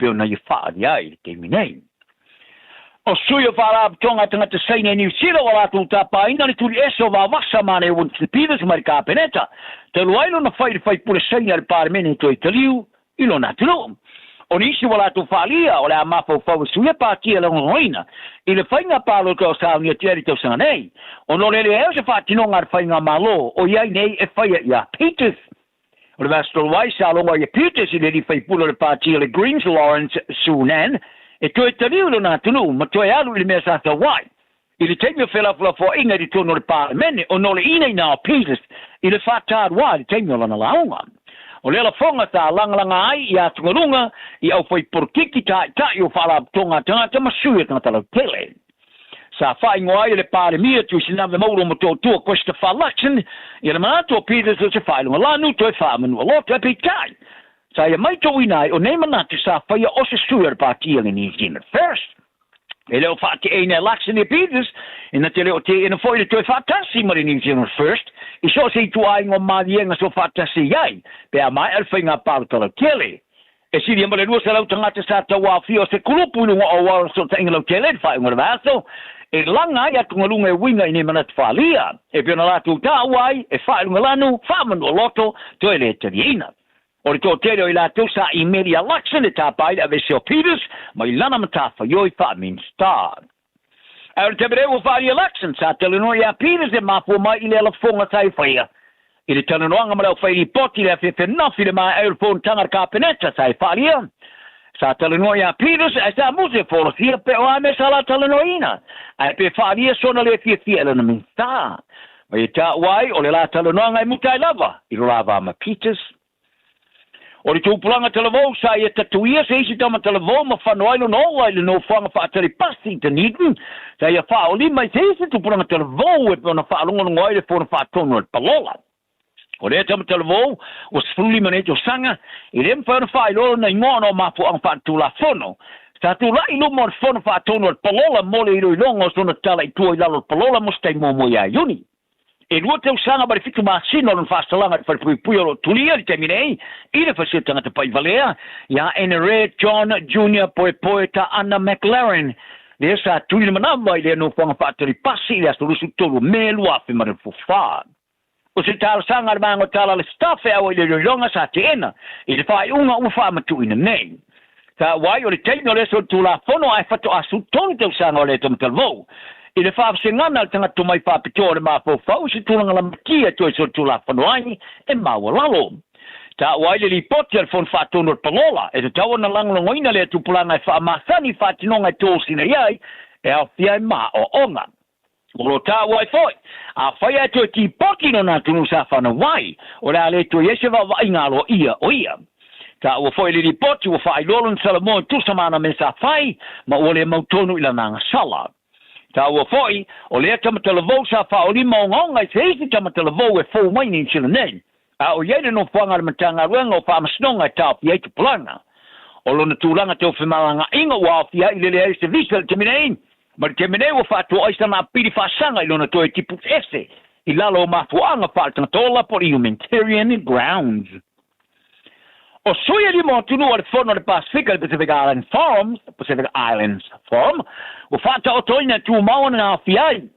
pe na ye fa dia I te minei o suia fala tonga tanga te saina New Zealand wala tu tapa ina ni tuli eso va vasa mane un Peters mai ka peneta te luailo na fai pure saina al parlamento italiu ilo na tlo onisi wala tu falia ola mafo fo suia patia la ngoina ile fainga palo ko sa ni tieri to sanei onolele e se fati no ngar fainga malo o ia nei e fai ya Peters o le vasto wai sa lo ya Peters ile di fai pulo le patia le Greens Lawrence Sunan e toi tariu na tunu ma toi alu ile mesa ta wai ile temi fela fo inga di tono le parlamento onole ina na Peters ile fata wai temi la na launga o le la fonga ta langa ai ia tungurunga I au foi porkiki ta yo fala tonga tanga masui tanga tala tele sa fai ngoi le pare mia tu sina me moro mo to costa falaxen ia ma to Peters se fai la nu to fa manu lo to pe kai sa ia mai to inai o nei mana tu sa fai o se suer partia ni New first ele o fati eine election ni Peters in the tele o te in foi to fa tasi mo New Zealand first I so se tu ai ngo madienga so fa tasi ai pe mai al finga parto kele e si di mbele dua sala tanga te sa tawa fio se kulupu no o wa so tengelo kele fa ngo vaso e langa ya tungolunga e winga ni mana falia e pio na la tu ta wai e fa ngolanu fa man loto to ele teriina o to tero ila tu sa immediate election e tapai da vesio Peters mai lana mata fa yo fa min star al tebre o fa election sa teleno ya Peters e ma fo mai ile la fonga sai fa ia ile teleno anga ma fa i poti le fe no fi ma el fon tanga ka peneta sai fa ia sa teleno ya Peters e sa muse fo fia pe o ame sala teleno ina ai pe fa ia sona le fia le na min star mai ta wai o le la teleno anga mutai lava I lava ma Peters o le tupulanga televo sa ia tatuia se isi tama televo ma whanoailo no wailo no whanga whaatari pasi te nidin sa ia wha o lima se isi tupulanga televo e pona whaalonga no ngaile pona whaatono e palola o le tama televo o sfuli maneto sanga I le mwhana whailolo na ingono mafu ang whaatula fono sa tu la ilo mo fono whaatono e palola mole ilo ilongo sona tala I tua ilalo palola mo stai mo ya yuni e lua teu sanga bari fitu masino non fasta langa per pui lo tulia di terminei ile fasia tanga te pai valea ya NRA John Jr. poeta Anna McLaren le sa tuile manamba ile no fanga fatri passi ile solusu tolu melu afi mare fufa o se tal sanga bango tala le staff e o ile longa sa tena ile fai unga ufa matu ina nei ta wai o le teno le so tula fono ai fatu asu tolu teu sanga le tom telvo ile fa sengana tanga to mai fa pitore ma fo fa usi tulanga la makia to so tula fanoai e ma walalo ta waile li potel fon fa tono palola e ta ona lango ngoina le tupulanga fa masani fa tinonga to sina yai e a fia ma o onga o ta wai foi a fa to ti pokino na tunu sa fa no wai o la le to yeseva va ingalo ia o ia ta o foi li poti o fa ilolon salamo tu samana mesa fai ma o le mautonu ila nanga sala ta o foi o le tama televo sa fa o lima ngonga se isi tama televo e fo mai ni chile nei a o yene no fanga le matanga ruenga o fa masnonga ta pia tu planga o lona tulanga te o femalanga inga wa fia ile le se visa te minei ma te minei o fa to oista na pili fa sanga lona to e tipu ese ilalo ma fuanga fa tola por humanitarian grounds o suia di montunu al forno del Pacific Islands Forum o fatta o toina tu mauna na fiai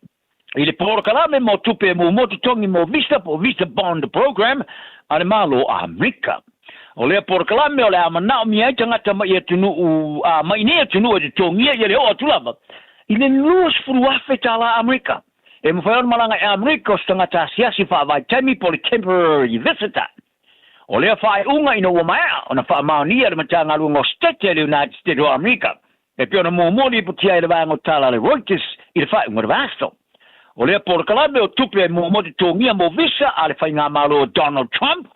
il porcalame mo tupe mo tongi mo vista bond program al malo America o le porcalame o le amana mi ai tanga tama ia tunu a mai ne tunu de tongi ia le o tulava ile nus frua fetala America e mo fa malanga America stanga ta siasi fa vai temi por temporary visitor o lea whae unga ina ua mea, o na wha maonia le matanga lungo stete le United States of America. E pio na mōmoni putia i le vāngo tala le Reuters i le whae unga le vasto. O lea porkalame o tupe e mōmoti tōngia mo visa a le whainga malo Donald Trump.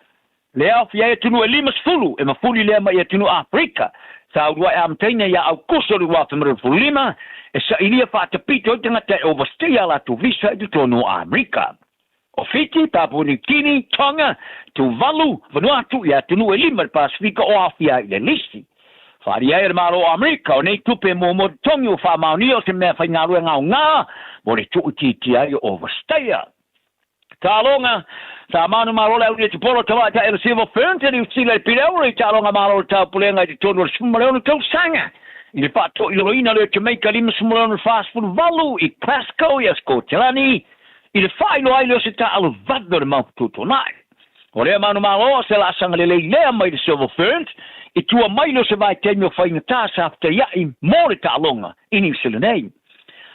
Lea fia e tunu e limas fulu, e mafuli lea ma e tunu Afrika. Sa urua e amteina ia au kuso le wafimere fulima, e sa ilia whaatapito i tangata e overstay ala tu visa i tu tonu Amerika. O Fiji, Papua New Guinea, Tonga, Tuvalu, Vanuatu, ia tunu e lima le Pasifika o awhia i le lisi. Wharia e maro o Amerika, o nei tupe mo tongi o whamaunia o se mea whaingarua ngau ngā, mo le tuuti ai o overstaya. Talonga sa manu marola ule te polo tawa ta el silver furniture ni usila pilauri talonga marola ta pulenga di tono sumaleon to sanga il fatto il roina le Jamaica lim sumaleon fast food valu I Clasco ya Scotland il failo ai lo sita al vadder ma tutto nai ore manu marola se la sanga le mai di silver furniture I tua mai lo se vai tenyo faina ta sa after ya I more talonga in Silene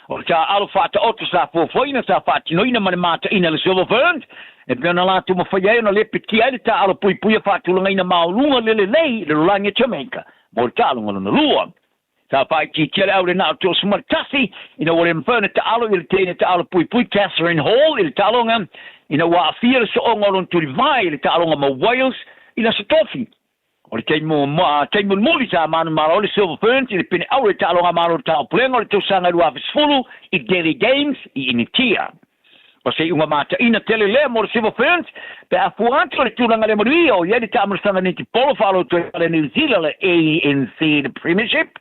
o ta alfata otto sa fo foina sa fati no ina mata ina le silver furniture e pena lá tu mo foi aí no le pitia ta ala pui pui fatu lunga ina maulunga le le lange Jamaica mortalo no lua sa pai ki tira au na to smartasi ina wole mfana ta ala il tene ta ala pui pui Catherine Hall il talonga ina wa afira so ngolon tu vai il talonga ma Wales ina se tofi o te mo muli sa manu maro le silver furniture il pene au talonga maro ta plengo to sanga lu afsfulu I daily games I initia o se uma mata ina tele le mo silver furniture pe afuanto le tulanga le morio ia di tamu sanga ni ti polo falo to le New Zealand le ANC the Premiership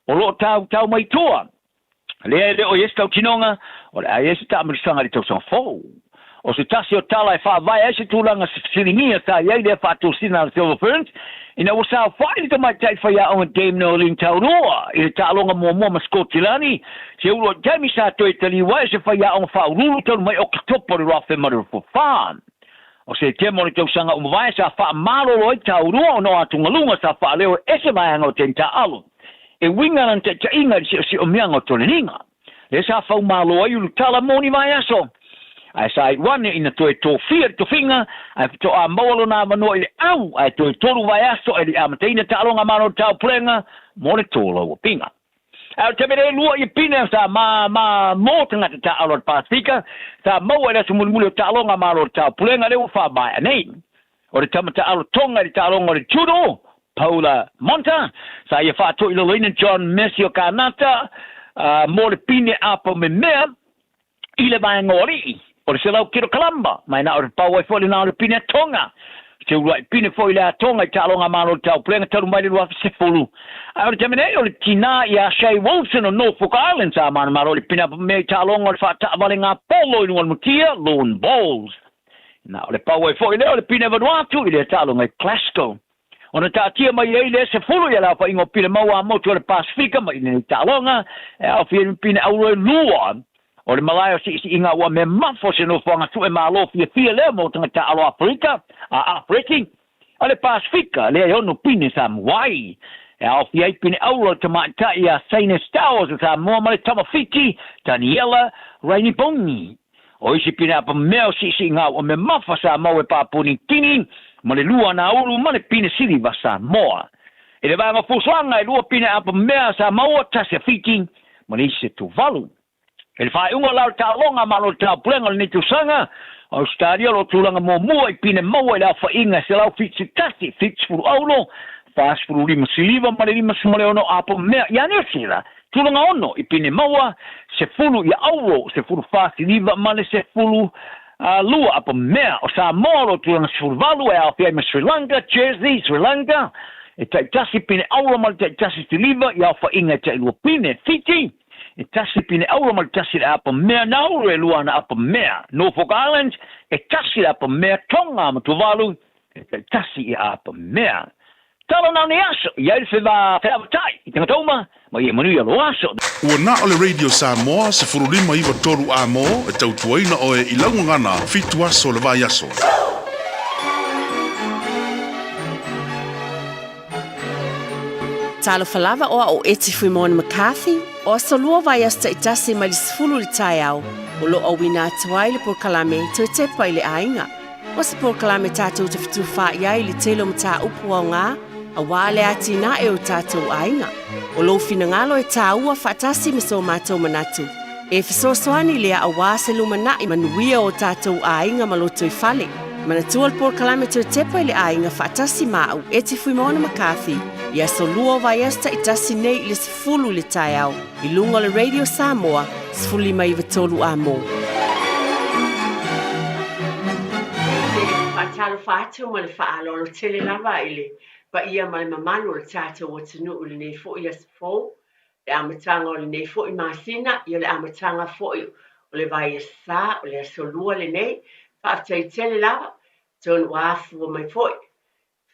o lo tau mai toa le o yesta tinonga o le yesta tamu sanga to son fo o se tasi o tala fa vai ese tulanga silingia sa ia le fa to sina silver furniture ina o sa fai to mai tai fa ya on game no lin tauroa I talonga mo mascotilani se ulo jami sa to itali wa se fa ya on fa ulu to mai o topo ro fa mother for fun o se te mo to sanga o vai sa fa malo lo tauroa no atungalunga sa fa leo ese mai ngo tenta alu e winga nan te inga si o mianga to ninga e sa fa malo ai tala moni vai aso ai sai one ina to fear to finger ai to a molo na mano ile au ai to toru vai aso ele amateina talonga mano tau plenga mole tolo pinga au te mere lua I pina sa ma mo tanga ta alo pasifika sa mo ele sumulmulo talonga mano tau plenga le fa ba nei o le tamata alo tonga le talonga le judo Paula Monta sa ia fa to ilo ina John Messi o kanata mo le pine apo me mea ile ba ngori o se lau kiro kalamba mai na o pau e foli na o pine tonga se ua pine foi la tonga talonga malo tau plenga taru mai lua se fulu a o temene o tina ia Shay Wilson o Norfolk Islands a man malo pine me talonga o fa ta valenga polo in mutia lone balls na o pau e foi le pine Vanuatu ile talonga Clasco ona tatia mai ele se fulu ia la fa ingo pine mau a moto le Pasifika mai ni talonga e o pine au lua o le malaya si inga wa me mafo se no fanga tu e malo fia le mo tanga ta alo Afrika a Afriki ale Pasifika le yo no pine sam wai e au fia pine aulo tama ta ia Saint Stars sa mo male tama fiti Daniela Rainy Boni o isi pine apa meo si inga wa me mafo sa mo e papuni tini mo le lua na ulu mo le pine sili va sa moa e le vanga fusanga e lua pine apa mea sa mo ta se fiti mo le isi tu valu ele fai unga lau talonga malo tau plenga ni tu sanga o stadio lo tulanga mo I pine mo la fa inga se lau fitsi tasi fits fu aulo fast fu lima siliva ma lima smoleono apo me ya ne sila tulanga ono I pine mo se fulu ya aulo se fulu fast siliva ma le se fulu lua apo me o sa molo tulanga survalu e al fiai Sri Lanka Jersey Sri Lanka e tai tasi pine aulo ma tai tasi siliva ya fa inga tai lu pine fiti e tasi pine aura mal tasi apa mea nauru e luana apa mea Norfolk Islands e tasi apa mea tonga ma tuvalu e tasi apa mea tala na ni aso ia il feva tai I tanga toma ma ia manu ia lo aso ua na o le radio Samoa se furulima iwa toru a mo e tautuaina o e ilangu ngana fitu aso le vai aso Talo falava o eti fui mon McCarthy o solua vai asta itasi mai sfulu le taiau o lo o wina tuai le por kalame te te pai le ainga o se por kalame tatou te fitu fa iai le telo mta upu o ngā a wale ati na e o tatou ainga o lo fina ngalo e taua fatasi miso matou manatu e fisosoani lea a wase lumana I manuia o tatou ainga maloto I fale manatua le por kalame te te pai le ainga fatasi mau eti fui mon McCarthy ia solua vai esta itasi nei le sifulu le taiau I lunga le radio Samoa sifuli mai vitolu a mo. Fatalo fatu ma le faalo lo tele lava ile pa ia mai mamano le tata o tunu o le nei fo ia sifo le amatanga o le nei fo I masina ia le amatanga fo o le vai sa o le solua le nei Whaaftaitele lava, tonu wafu o mai foi.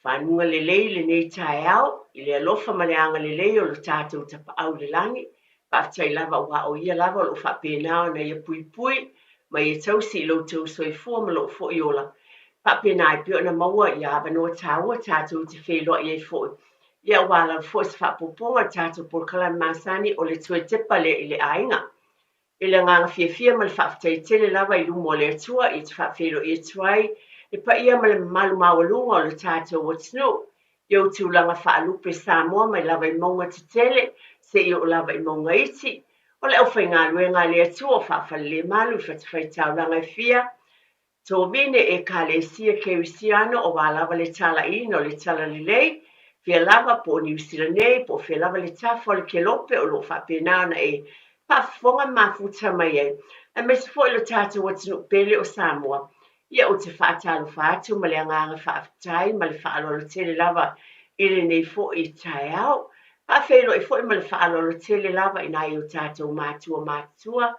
Whanunga lelei le nei tae au, I le alofa ma le anga lelei o lo tātou tapa au le langi. Whaaftai lava wa o ia lava lo whapena na ia pui pui, ma ia tausi lo tau soifua ma lo fo iola. Whapena I pio na maua I awanoa tāua tātou te wheloa I foi. Ia wala fo se whapoponga tātou por kala masani o le tue tepa le I le ainga. I le nganga fia ma le whaaftaitele lava I lumo le atua I te whawhelo I tuai, e pa ia ma le malu mawalunga o le tātou watino. Iau tūlanga whaalupe Samoa mai lava I maunga te tele, se I o lava I maunga iti. O le au whai ngā luenga le atua whaafale le malu whai taulanga fia. Tō vine e ka le sia keurisiano o wā lava le tala ino le tala lilei, fia lava po New Zealand nei, po fia lava le tafo le kelope o lo whapena na e whaafonga mafuta mai e. A me se fo I lo tātou watino pele o Samoa. Ia o te whaatalo whaatu ma le anganga whaafitai ma le whaalolo tele lava I le nei fo I tae au. Whaafelo e fo I ma le whaalolo tele lava I nai o tātou mātua,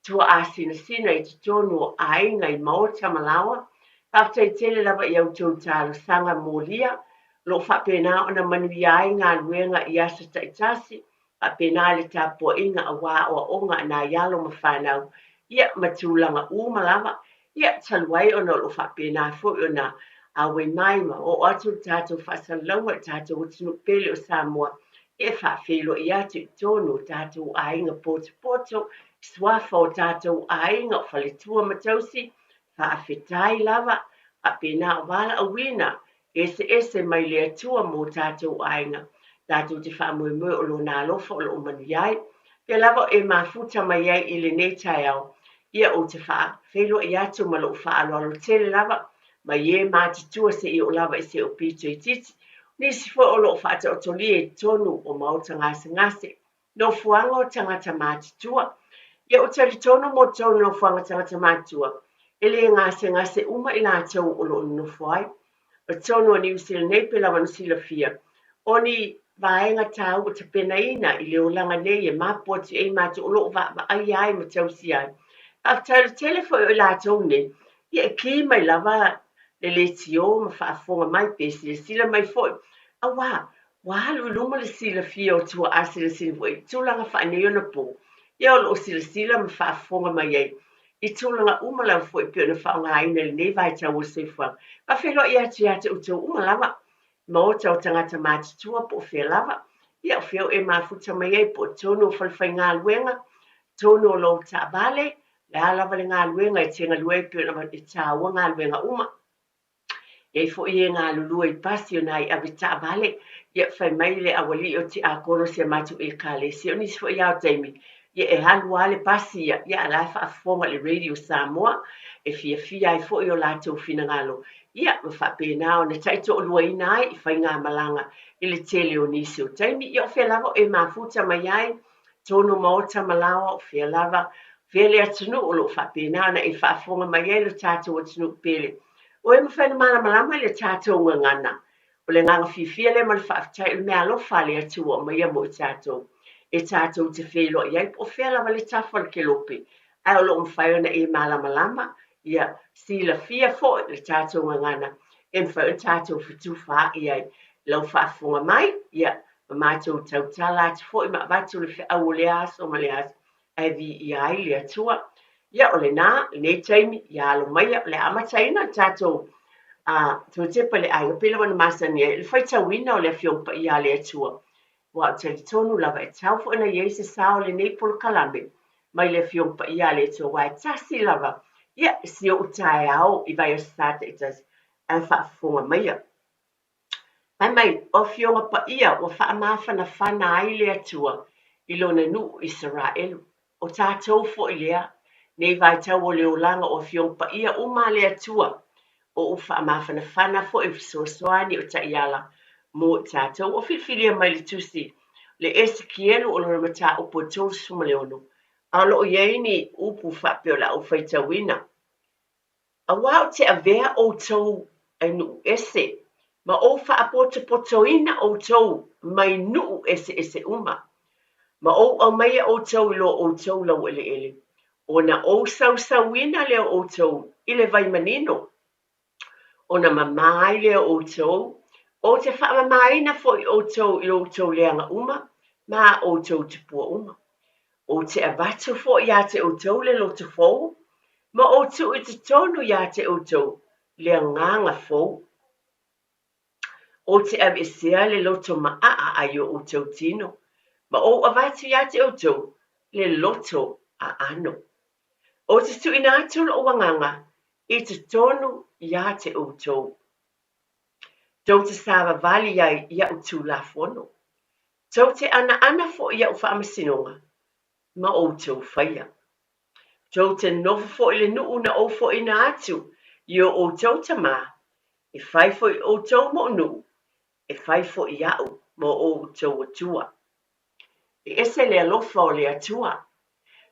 tua asina sina I te tonu o ainga I maota malawa. Whaaftai tele lava I au tau talo sanga molia, lo whapena o na manui ai ngā luenga I asa taitasi, whapena le tāpua inga a wā o onga na yalo ma whanau, ia matulanga malawa. Ia taluai o na lo whapena fo o na awe maima o atu tātou whasalaua tātou utinu pele o Samoa. E whawhelo I atu tonu tātou ainga poto, swafa o tātou ainga o whaletua matausi, whaafetai lava, whapena o wala awina, ese mai le atua mo tātou ainga. Tātou te whaamue o lo nā lofa o lo manuiai, pe lava e mafuta mai ai I le nei tai au. Ia o te whaafelo I atu ma lo whaaloalo tele lava, ma ie mātitua se I o lava I se o pito I titi, nisi fo o lo whaata o toli e tonu o mauta ngase, no fuanga o tangata mātitua. Ia o tali tonu mo tonu no fuanga tangata mātitua, ele ngase uma I lātou o lo no fuai, o tonu o New Zealand nei pe lava nusila fia, oni vaenga tau o te pena ina I le o langa nei e mapoti e mātu o lo va ai matausi ai. After telefo o lātou ne, ia ki mai lava le tio ma whaafonga mai pesi le sila mai foi. A wā luma le sila fia o tua asi le sila foi, tūlanga whaaneo na pō. Ia o lo sila ma whaafonga mai ei. I tūlanga umala foi pio na whaonga aina le nei vai tau o seifuang. Pa whelo I atu o tau umalava. Ma o tau tangata mātitua po whea lava. Ia o wheo e mafuta mai ei po tonu o whalwhai ngā luenga, tonu o lo ta vale, le alava le ngā luenga I tenga lue pio na I tāua ngā luenga uma. Ia fo I ngā lulua I pasi o nai awi ta vale, ia whai mai le awali o ti a koro se matu I kāle. Se o nisi fo I au taimi, ia e halua le pasi ia ala whaafonga le radio Samoa, e fia ai fo I o lātou fina ngalo. Ia ma whapena o na taito o lua ina ai I whai ngā malanga I le tele o nisi o taimi. Ia o whea lava e mafuta mai ai, tono maota malawa o whea lava, Vele atunu o lo whapena na I whaafonga mai ai le tātou atunu pele. O e mawhaina malama le tātou ngangana. O le nganga fifia le ma le whaafitai le mea alofa le atua mai amo I tātou. E tātou te whelo I ai po whea lava le tafa le kelope. Ai o lo mwhaiona e malama, ia sila fia fo le tātou ngangana. E mwhaiona tātou fitu wha I ai. Lau whaafonga mai, ia ma mātou tautala ati fo I ma vatu le whea au le aso ma le aso. Ai vi I ai le atua. Ia o le nā, nei taimi, ia alo mai, le amataina tātou tō tepa le ai, pila wana masani e, le whaitawina o le whiompa I a le atua. Wa o tali tonu lava e tau fo ina iei se sao le nei polo kalame, mai le whiompa I a le atua, wa e tasi lava, ia si o utae au I vai o sata I tasi, a whaafonga mai a. Mai, o whionga pa ia, o whaamawhana whana ai le atua, I lona nu Israelu. O tātou fo I lea, nei vai tau o leo langa o whiompa ia uma le atua, o uwha amawhana whana fo I fisoasoani o taiala, mo tātou o whiwhiria mai le tusi, le Ezekielu o lona mata upo tō suma leono, a lo o yeini upu whapeo la o whaitawina. A wao te avea o tau anu ese, ma o whaapotoina o tau mai nu ese uma. Ma o au mai o tau lo o tau lau ele ele. Ona o sausauina lea outou i le vaimanino. Ona mamai lea outou, o te whaamamaina fo i outou i outou leanga uma, ma outou te pua uma. O te avatu fo i a te outou le loto fou, ma outou i te tonu i a te outou lea nganga fou. O te avesea le loto maa ai o outou tino, ma o avatu i a te outou le loto a ano. O te tuina atu lo wanganga i te tonu i a te outou. Tau te sawa vali ai i au tū la fono. Tau te ana fo i au whaamasinoga, ma outou whaia. Tau te nofu fo i le nuu na o fo i na atu, i o outou ta mā, e whai fo i outou mo nuu, e whai fo i au mo outou atua. E ese le alofa o le atua,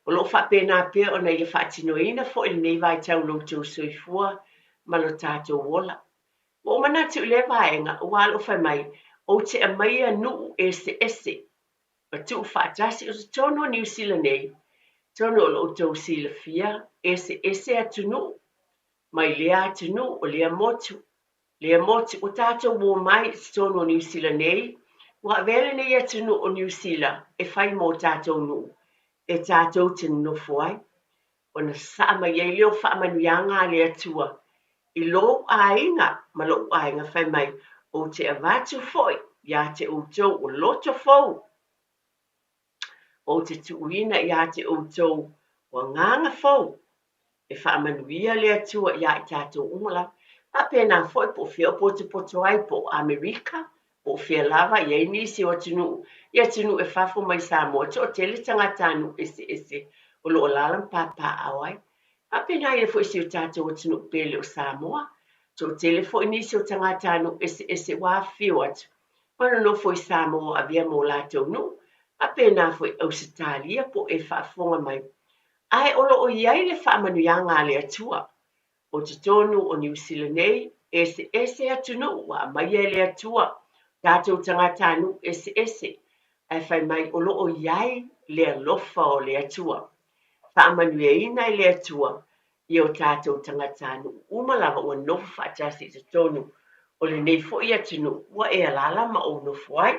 o lo whapena pia o na i whaatinoina fo i nei vai tau loutou soifua, ma lo tātou wola. O mana tu le vaenga o walo fai mai o te amaia nuu ese. Ma tu whaatasi o te tono New Zealand nei. Tono o lo tau sila fia ese atu nuu. Mai lea atu nuu o lea motu. Lea motu o tātou wo mai tono New Zealand nei. Wa vele nei atu nuu o New Zealand e fai mo tātou nuu. E tātou te nofuai. O na saa mai e leo wha manuianga le atua. I lo ainga, ma lo ainga whai mai, o te avatu foi, ia te outou o loto fou. O te tuuina ia te outou o nganga fou. E whaamanuia lea tua ia i tātou umala. A pēnā foi po whia po te poto ai po Amerika, po whia lava i ei nisi o tunu. Ia tunu e whafo mai Samoa, o tele tangatanu ese, o lo lalam papa awai. A pena ia fo isi o tātou o tunu pele o Samoa. So tele fo inisi o tangatanu ese wa whio atu. Mana no fo i Samoa a via mo lātou nu. A pena fo i Ausitalia po e whaafonga mai. Ai olo o iai le whaamanuianga le atua. O te tonu o New Zealand nei, ese atu nu wa mai le atua. Tātou tangatanu ese. Ai whai mai olo o iai le alofa o le atua. Whaamanuiaina i le atua. I o tātou tangatanu umalawa ua nofu whaatasi te tonu. O le nei fo i atunu ua e alala ma o nofu ai.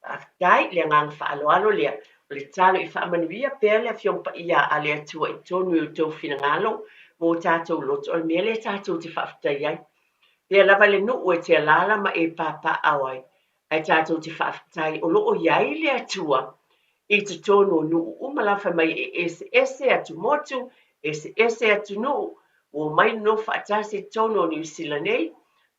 Aftai le ngang whaaloalo lea. O le talo i whaamanuia pēr lea fiongpa ia a le atua i tonu i o tau finangalo. Mo tātou loto o mea le tātou te whaafutai ai. Lea lava le nuu e te alala ma e papa awai. Ai tātou te whaafutai o loo iai le atua. I te tonu o nuu umalawa mai e ese atu motu. Ese atu nuu, o mai no whaatasi tono o New Zealand nei,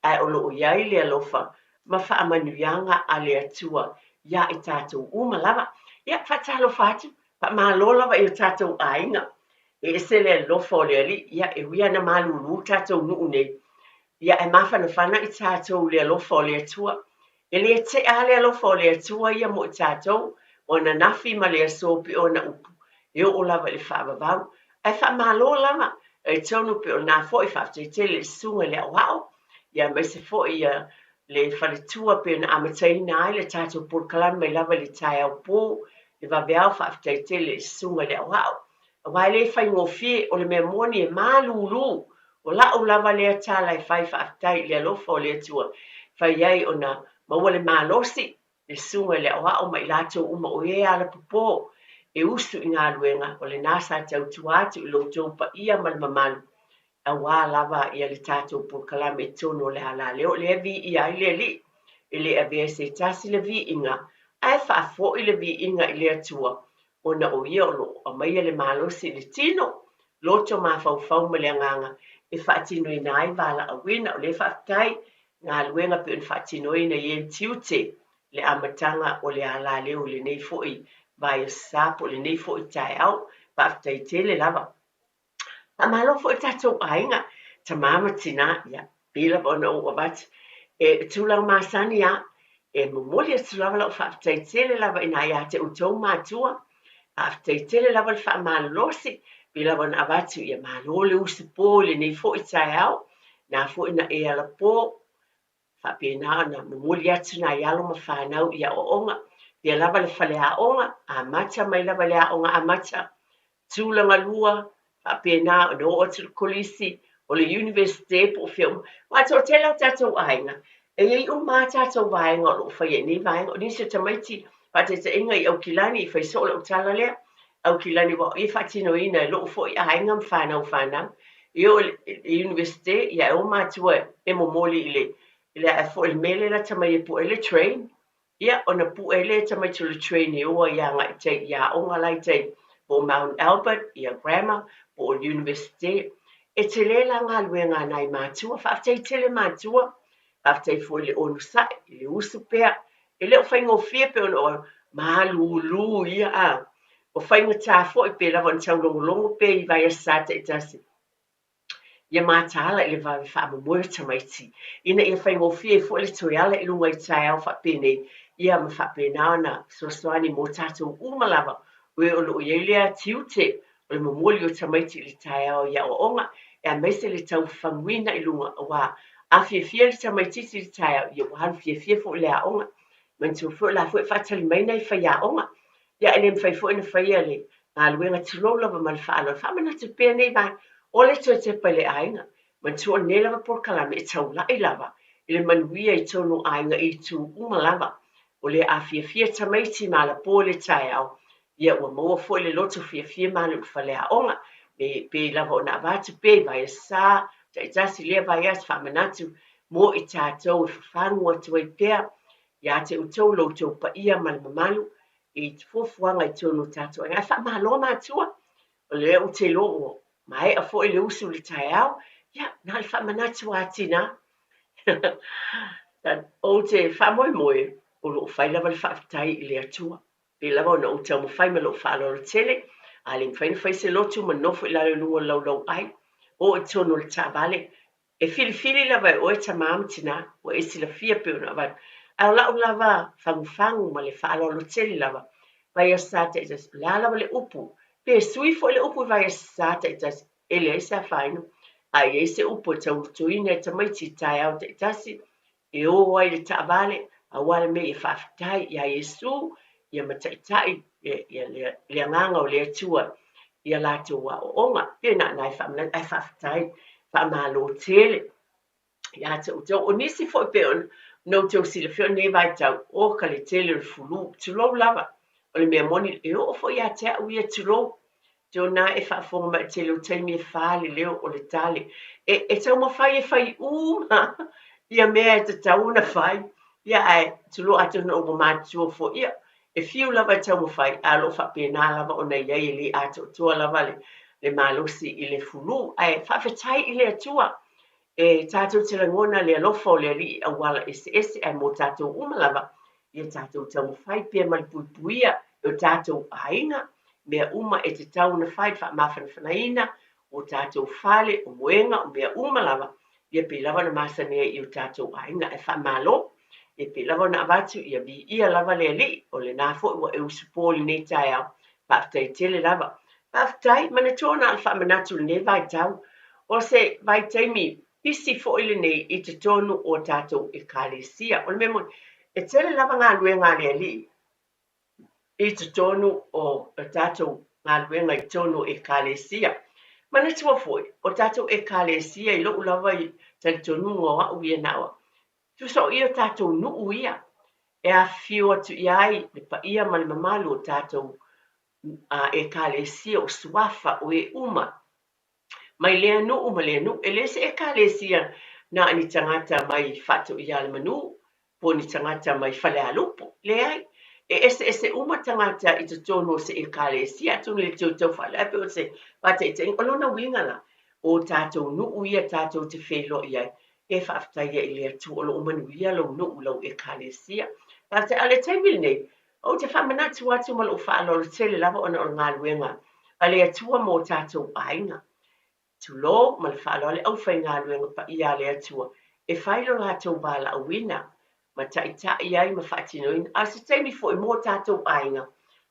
ai o loo iai le alofa, ma whaamanuianga a le atua, ia i tātou umalawa. Ia whaatalo whaatu, pa maalolawa i o tātou ainga. E ese le alofa o le ali, ia e wia na malulu tātou nuu nei. Ia e mawhana whana i tātou le alofa o le atua. E le te a le alofa o le atua ia mo i tātou, o na nafi ma le asopi o na upu. E o lava le whaavavau. Ai whaamalo lama, e tonu pe o nā fōi whafte te le sunga le awao. Ia mai se fōi le whaletua pe na amataina ai le tātou pōrkalama mai lava le tai au pō, le waweau whafte te le sunga le awao. Wai le whai ngofie o le mea moni e mālulu, o lau lava le atala e whai whaftai le alofa o le atua. Whai iai o na maua le mālosi, le sunga le awao mai lātou uma o e ala popō. E usu i ngā luenga o le nasa tau tuatu i lo taupa ia malmamalu. A wā lava ia le tātou pōkalame e tono le hala leo le vi ia i le li. I le avea se tasi le vi inga. Ai whaafo i le vi inga i le atua. O na o ia o lo a maia le malosi le tino. Loto ma fau ma le anganga. E whaatino i nai wala a wina o le whaftai. Ngā luenga pe un whaatino i na ien tiute. Le amatanga o le hala leo le nei foi. Vai sapo le nei fo i tai au, pa aftai tele lava. A malo fo i tatou ainga, ta mama tina, ia, pila bona o wabat, e tulang masani ia, e mumoli a tulawa lau fa aftai tele lava ina ia te utou mātua, aftai tele lava le fa malosi, pila bona abatu ia malole usipo le nei fo i tai au, na fo ina e ala po, fa pena na mumoli atu na ialo ma whanau ia o onga, ia lava le whale a onga, a mata mai lava le a onga a mata, tūlanga lua, pena no o te kolisi o le university po film wa to tela tatou ainga e i o ma tatou vaenga o fai ni vaenga o nisi tamaiti pa te inga i au kilani fai so o tala le au kilani wa i fatino ina lo fo i ainga mfana io university ia o ma tua e mo moli ile a fo il mele la tamai po ele train ia ona pu ele tamai to le train e o ia nga te ia o nga lai te po Mount Albert ia grammar po university e te le la ngā luenga nai mātua, whaaftai tele mātua, whaaftai fo le onu sai, le usu pea, e leo whaingo fia pe ono mālu ia a, o whaingo tā fo i pe lawa ni tau longo pe i vai a sata e tasi. Ia mātala i le vai whaama moe tamaiti, ina ia whaingo fia i fo le toiala i lunga i tai au whapene, ia ma whapena ana, soani mō tātou umalawa, ue o lo ielea tiute, o le momoli o tamaiti le tai au ia o onga, e a meise le tau whanguina i lunga wa a fia le tamaititi le tai au, ia wahan fia fo le a onga, man tu fo la fo fatali mai nei fa ia onga, ia ele mfai fo ina fa ia le, ngā luenga tilola wa malfaalo, whamana te pia nei vai, o le te pale ainga, man tu o ne lava por kalame e tau lai lava, ile manuia i tonu ainga i tu uma lava, o le a fia tamaiti ma la po le tai au, ia ua maua fo le loto fia ma le ufa le a onga, pe lava o na vatu pe vai sa ta itasi le vai as whamanatu mo i tātou e whawhangu atu ai pea ia te utou lo tau pa ia malmamalu i fuafuanga i tonu tātou e wha mahalo mātua o le u te loo mai a fo i le usu le tai au ia na le whamanatu atina o te whamoe o lo whai lava le whaafitai i le atua pe lava o na utau mo whai ma lo whaaloro tele ale mfaina se lotu manofo ila lungo lau ai o tono le tabale e fili lava o e tamam tina o e sila fia pe ona va au lava fangu ma le falo lo tele lava vai asata just lava le upu pe sui fo le upu vai asata just ele sa faino ai ese upu tau tuina tamai tai au te tasi e o ai le tabale awale me e fafitai ya Yesu ia mataitai ia nganga o le atua ia lātou wa o onga pena nai whamana ai whaftai whamalo tele ia te utau o nisi fo pe on no tau sila fio ne vai tau o ka le tele fulu tulo lava o le mea moni e o fo ia te au ia tulo tau na e whafonga ma tele o taimi e whaale leo o le tale e tau ma whai e whai uma ia mea e te tau na whai ia ai tulo atu na o mātua fo ia e fiu lava tau mo fai alo fa pena lava ona ia ili ato tua lava le malosi i le fulu ai fa fetai i le atua e tatou te langona le alofa o le ali awala ese ai mo tatou uma lava ia tatou tau mo fai pia malipuipuia o tatou ainga mea uma e te tau na fai fa mawhanawhanaina o tatou fale o moenga o mea uma lava ia pe lava na masane i o tatou ainga e fa malo e pe lava na avatu ia bi ia lava le ali o le nafo o e usupoli nei tai au paftai tele lava paftai mana tona alfa manatu le vai tau o se vai taimi pisi fo ile nei i te tonu o tatou e kalesia o le memo e tele lava ngā luenga le ali i te tonu o tatou ngā luenga i tonu e kalesia mana tua foi o tatou e kalesia i lo lava i te tonu ngoa uia nawa tu so ia tatou nuu ia e a fiu atu iai le pa ia ma le mamalu o tatou e kalesia o suafa o e uma mai lea nuu ma lea nuu e lese e kalesia na ani tangata mai fatu ia le manu po ni tangata mai fale alupo le ai e ese uma tangata i te tono se e kalesia tonu le tau fale ape o se pate te olona wingala o tatou nuu ia tatou te whelo iai e whaaftai e lea tu o lo manuia lo no lo e kalesia. Pate ale taimil nei, o te whamanatu atu ma lo whaalo le tele lava ona o ngā luenga, a lea tua mō tātou ainga. Tu lo ma le whaalo ale au whai ngā luenga pa ia lea tua, e whailo lātou wala a wina, ma taita iai ma whaatinoin, a se taimi fo e mō tātou ainga,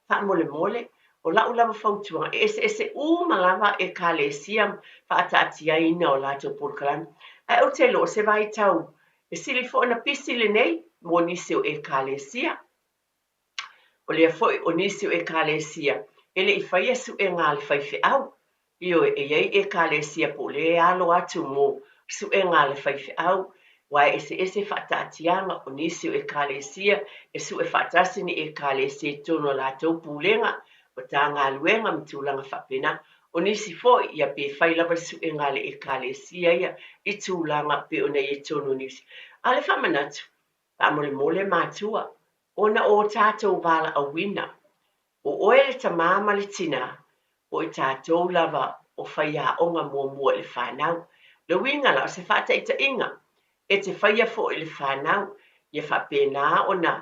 wha mole, o lau lava whautua, ese uma lava e kalesia, whaatatia ina o lātou porkalami, ai o te lo se vai tau e sili fo na pisile nei mo nisi o e kalesia o le foi o nisi o e kalesia ele I fai asu e ngā le fai fe au Io e kalesia po le alo atu mo suenga le fai au wa ese fatatianga o nisi e kalesia e su e fatasi ni e kalesia tono la tau pulenga o tanga luenga mtulanga fapena o nisi fo ia pe fai lava suenga le e kalesia ia i tulanga pe ona e tono nisi ale famanatu pa mole matua ona o tatou vala a wina o oele tamama le tina o i tatou lava o whaia onga mua le whanau. Le winga la o se whata i ta inga, e te whaia fo i le whanau, ia whapena o na,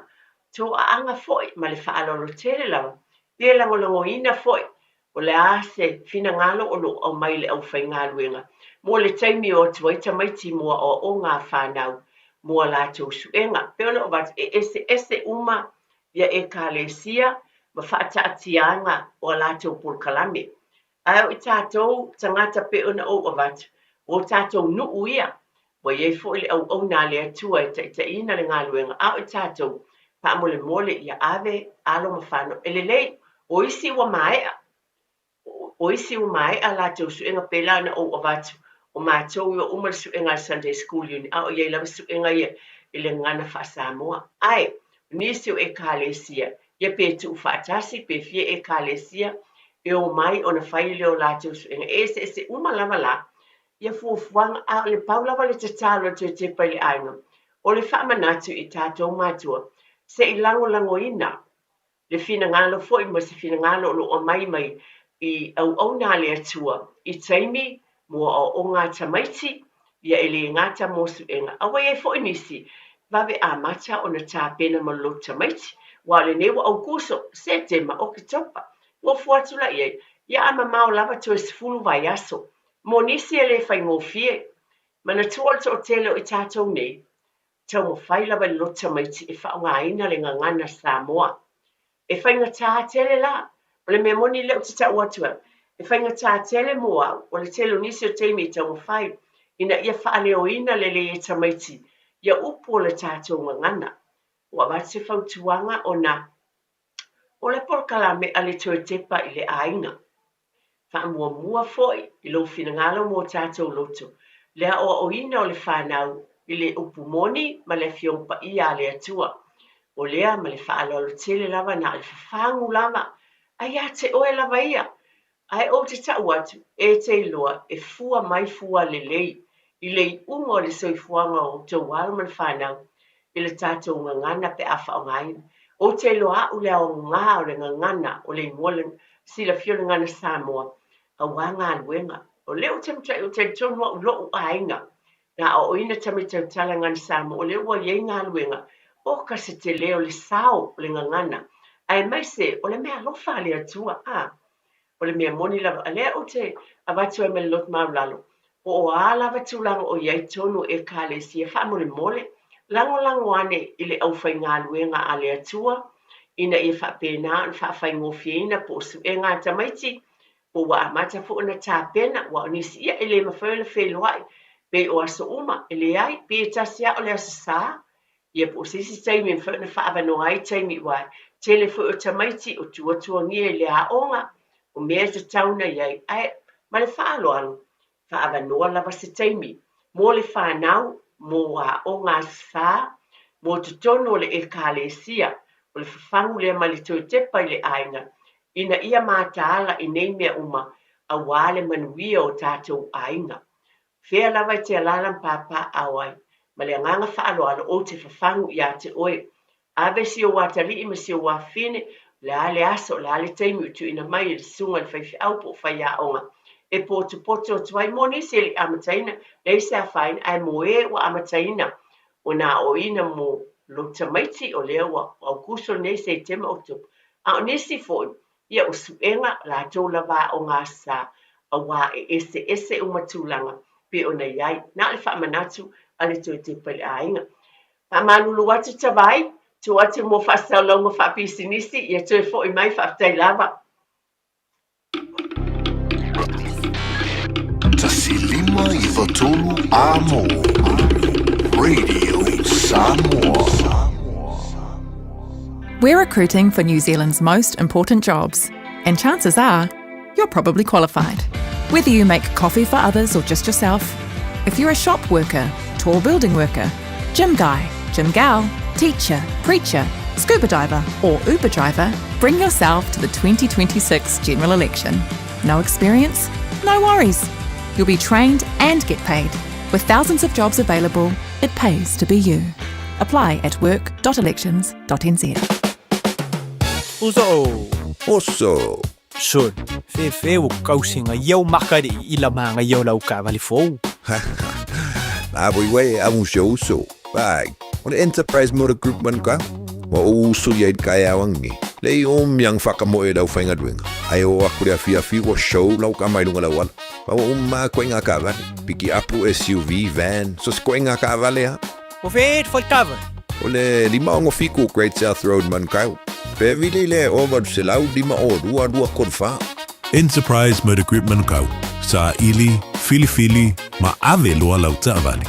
tō a anga foi ma le whaalolo tere lava, pia lango ina foi, o le ase fina ngalo o lo au mai le au whai ngā luenga. Mua le taimi o tua i tamaiti mua o ngā whanau, mua la tō suenga, pia ona o bat ese uma ia e kalesia, ma whaata atianga o la tō pulkalame. Ai o tātou tangata pe ona o avatu, o tātou nuu ia, wa iei fo ili au nā lea tua i ta ina le ngā luenga, a o tātou pa mole ia ave alo mawhano, elelei, o isi wa maea la tau suenga pela na o avatu, o mātou ia umar suenga Sunday School Uni, a o iei lawa suenga ia ili ngana wha Samoa. Ai, nisi o e kalesia, ia pe tu whaatasi, pe fie e kalesia, e o mai o na whai leo la tau suenga. Se umalama la, ia fuafuanga a le paulava le tatalo te pai le ainga. O le whaamanatu i tātou mātua, se i lango ina, le fina ngalo foi ma se fina ngalo o mai i au nā le atua, i taimi mua o ngā tamaiti, ia ele ngāta mo suenga. Awa e foi nisi, vawe a mata o na tā pena ma lo tamaiti, wa le newa au kuso, se te ma o ki topa. Ngo fuatula iei, ia ama mau lava to esfulu vai aso. Mo nisi ele fai ngofie. Mana tuol to tele o i tātou nei. Tau mo fai lava le lota maiti e whao ngā ina le ngangana Samoa. E whai ngā tā tele la. O le mea moni leo te tau atua. E whai ngā tā tele mua. O le tele o nisi o teimi tau mo fai. Ina ia wha leo ina le le e tamaiti. Ia upo le tātou ngangana. Wa vate whau tuanga o na. O le polkalame a le toe tepa i le ainga. Wha mua foi i lo fina ngalo mo tātou loto. Lea o ina o le whanau i le upumoni ma le fiongpa i a le atua. O lea ma le whaalolo tele lava na le whafangu lava. Ai a te oe lava ia. Ai o te tau atu e te iloa e fua mai fua le lei. I le ungo le soifuanga o te wala ma le whanau. I le tātou ngangana pe a whaongaina. O te loa u lea o ngā o le ngangana o le molen sila fiona ngana Samoa. A wanga luenga. O leo o te tonua u lo u ainga. Na o ina tamitau tala ngana Samoa. O leo wa iei ngā luenga. O ka se te leo le sao le ngangana. Ai mai se o le mea lofa le atua. O le mea moni lava. A lea o te avatu e me lot maulalo. O a lava tūlanga o iei tonu e ka le si e wha mole. Lango ane i le au whai ngā luenga a le atua, ina i whapena an whawhai ngofieina po su e ngā tamaiti, o wa amata fu na tāpena, wa nisi ia i le mawhaile wheluai, pe o aso uma, i le ai, pe e tasia o le asa sā, ia po sisi taimi mwha na whaavano ai taimi wai, tele fu o tamaiti o tuatua ngia i le aonga, o mea te tauna iai, ai, ma le whaaloalo, whaavanoa lava se taimi, mo le whanau, mo o ngā sā, mo te tono le e kālesia, o le whawhangu lea ma le toi tepa i le ainga, ina ia mātaala i nei mea uma, a wāle manuia o tātou ainga. Whea lawai te alalam pāpā awai, ma le anganga whaaloalo o te whawhangu i a te oe, awe si o watari ima si o wawhine, le ale aso, le ale teimi utu ina mai i le sunga le whaifi aupo whai a onga. E poto o tuai moni se li amataina, nei se a whain, ai moe wa amataina, o nā o ina mo lo tamaiti o lea wa au kuso nei se tema o tupu. A o nisi foi, ia o suenga la tau lava o ngā sā, a wā e ese umatulanga, pe o na iai, nā le whaamanatu, ale tui te pali a inga. Pa manulu atu tawai, tu atu mo whasau lau mo whapisinisi, ia tui foi mai whaftai lava. Tasilima i Fotolu Amo Radio Samoa. We're recruiting for New Zealand's most important jobs, and chances are you're probably qualified. Whether you make coffee for others or just yourself, if you're a shop worker, tall building worker, gym guy, gym gal, teacher, preacher, scuba diver or Uber driver, bring yourself to the 2026 general election. No experience? No worries. You'll be trained and get paid. With thousands of jobs available, it pays to be you. Apply at work.elections.nz. Oso. Sun, fe o kausinga iau makari ila manga iau lau ka vali fou. Abui amu uso. Bag. On Enterprise Motor Group man ka. Wa uso yaid kaya wangi. Lei yang whakamoe lau whainga duenga. Ai o akure a fia wa show lau ka mai lunga lau wala. Pa wa koe ngā ka vale. Piki apu SUV, van. So koe ngā ka vale ha. O fe foi cover. O le lima ongo fiku Great South Road man kau. Pe vile le over se lau lima o dua korfa. Enterprise Motor Group man kau. Sa ili, fili, ma ave loa lau ta vale.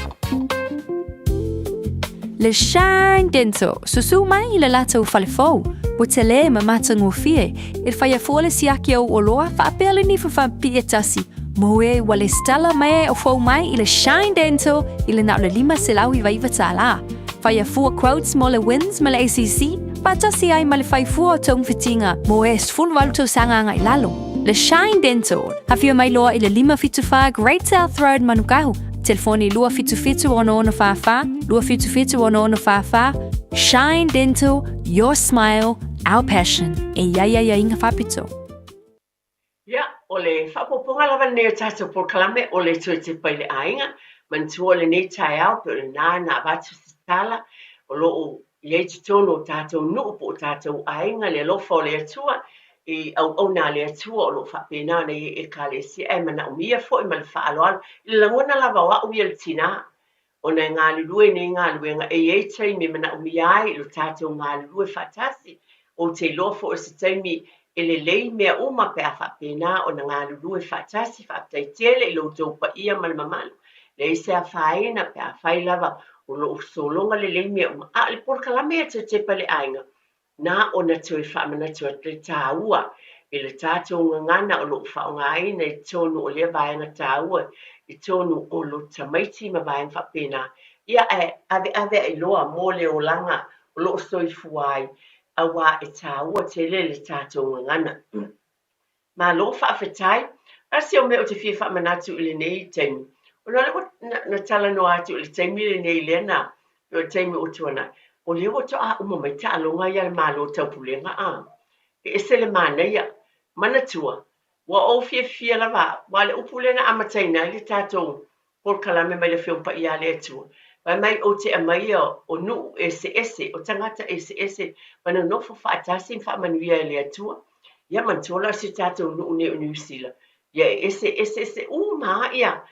Le Shine Dental, susu mai i le lātou whalefou. Po te le ma matango fie, il whaia fōle siaki au o loa, whaapele ni whawhampi e tasi. Moe wale stala mai o fau mai i le Shine Dental, i le nao le 5 selau i waiva tāla. Whaia fua quotes mo le wins ma le ACC, patasi ai ma le whaifua o tong fitinga, moe sful waluto sanga ngai lalo. Le Shine Dental, hawhia mai loa i le 5 Great South Road Manukahu, telefoni 255 255 Shine Dental, your smile, our passion. E ia inga whapito. Ia, o le whapoponga lawa neo tātou por kalame o le tue te paile ainga, mantua le nei tai au, pe le nā watu tala, o loo iei te tono tātou nuupo o tātou ainga, le lofa o le atua, i au nā le atua o lo whapena nei e kālesi, e mana umia fo i male whaaloalo, i langona lawa wa uia le tina, o nei ngā lulue nei ngā luenga, e iei taimi mana umia ai, lo tātou ngā lulue whatasi, o te lofo o se taimi, e le lei mea uma pe a whapena o na ngā lulue whatasi, whaptai tele i lo tau pa ia male mamalu, le se a whaena pe a whailawa, o lo solonga le lei mea uma, a le por kalame a te pale ainga, na ona tui whamana tua te tāua, i le tātou ngana o lo whaonga aina i tonu o lea vaenga tāua, i tonu o lo tamaiti ma vaenga whapena. Ia ave i loa mō le o langa o lo soi fuai, a wā e tāua te le tātou ngana. Ma lo whaafetai, rasi o me o te fia whamana tu i le nei taimi. O na tala no atu i le taimi le nei lena, o taimi o tuana. O leo to a uma mai ta longa ia le malo tau pulenga a. E ese le mana ia, mana tua, wa o fia lava, wa le upulenga amataina le tātou, por kalame mai le whiumpa ia le atua. Vai mai o te amaia o nu ese, o tangata ese, mana nofo whaatasi whaamanuia le atua. Ia mantola si tātou nu ne o New Zealand. Ia ese, maa ia,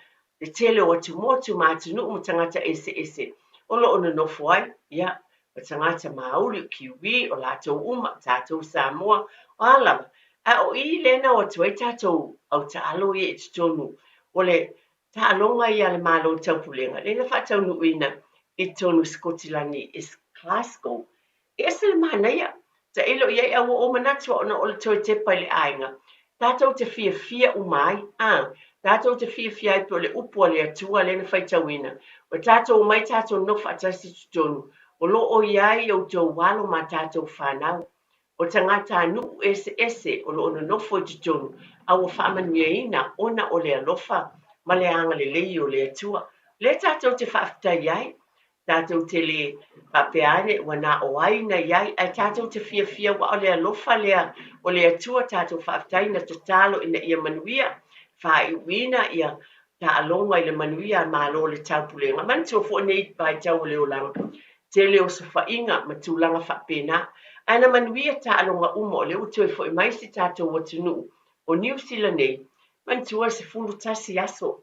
le tele o atu motu mātu nu o tangata ese. O lo ona nofo ai, ia, o tangata Māori, o Kiwi, o lātou uma, tātou Samoa, o alawa. A o I lena o tuai tātou au taalo I e tonu, o le taalonga I ale malo taupulenga. Lena whatau nuina I tonu Skotilani is Glasgow. E ese le mana ia, ta ilo iei awa o manatua ona o le toi te pai le ainga. Tātou te fia umai, tātou te fia I po le upua le atua lena whaitauina. O tātou mai tātou no whatasi tonu. O lo o iai o tau walo ma tātou whanau. O tangata nu ese o lo ono nofo I tonu. A o whaamanuia ina ona o le alofa ma le anga le lei o le atua. Le tātou te whaaftai iai. Tātou te le papeane wana o aina iai. A tātou te fia wa o le alofa lea o le atua tātou whaaftai na te talo ina ia manuia. Whai wina ia ta alonga I le manuia ma lo le taupulenga. Mantua fo nei bai tau leo langa. Te leo sa inga ma tūlanga whapena. Ana manuia ta alonga umo leo tue fo I maisi tātou watunu o New Zealand nei. Mantua se fulu tasi aso.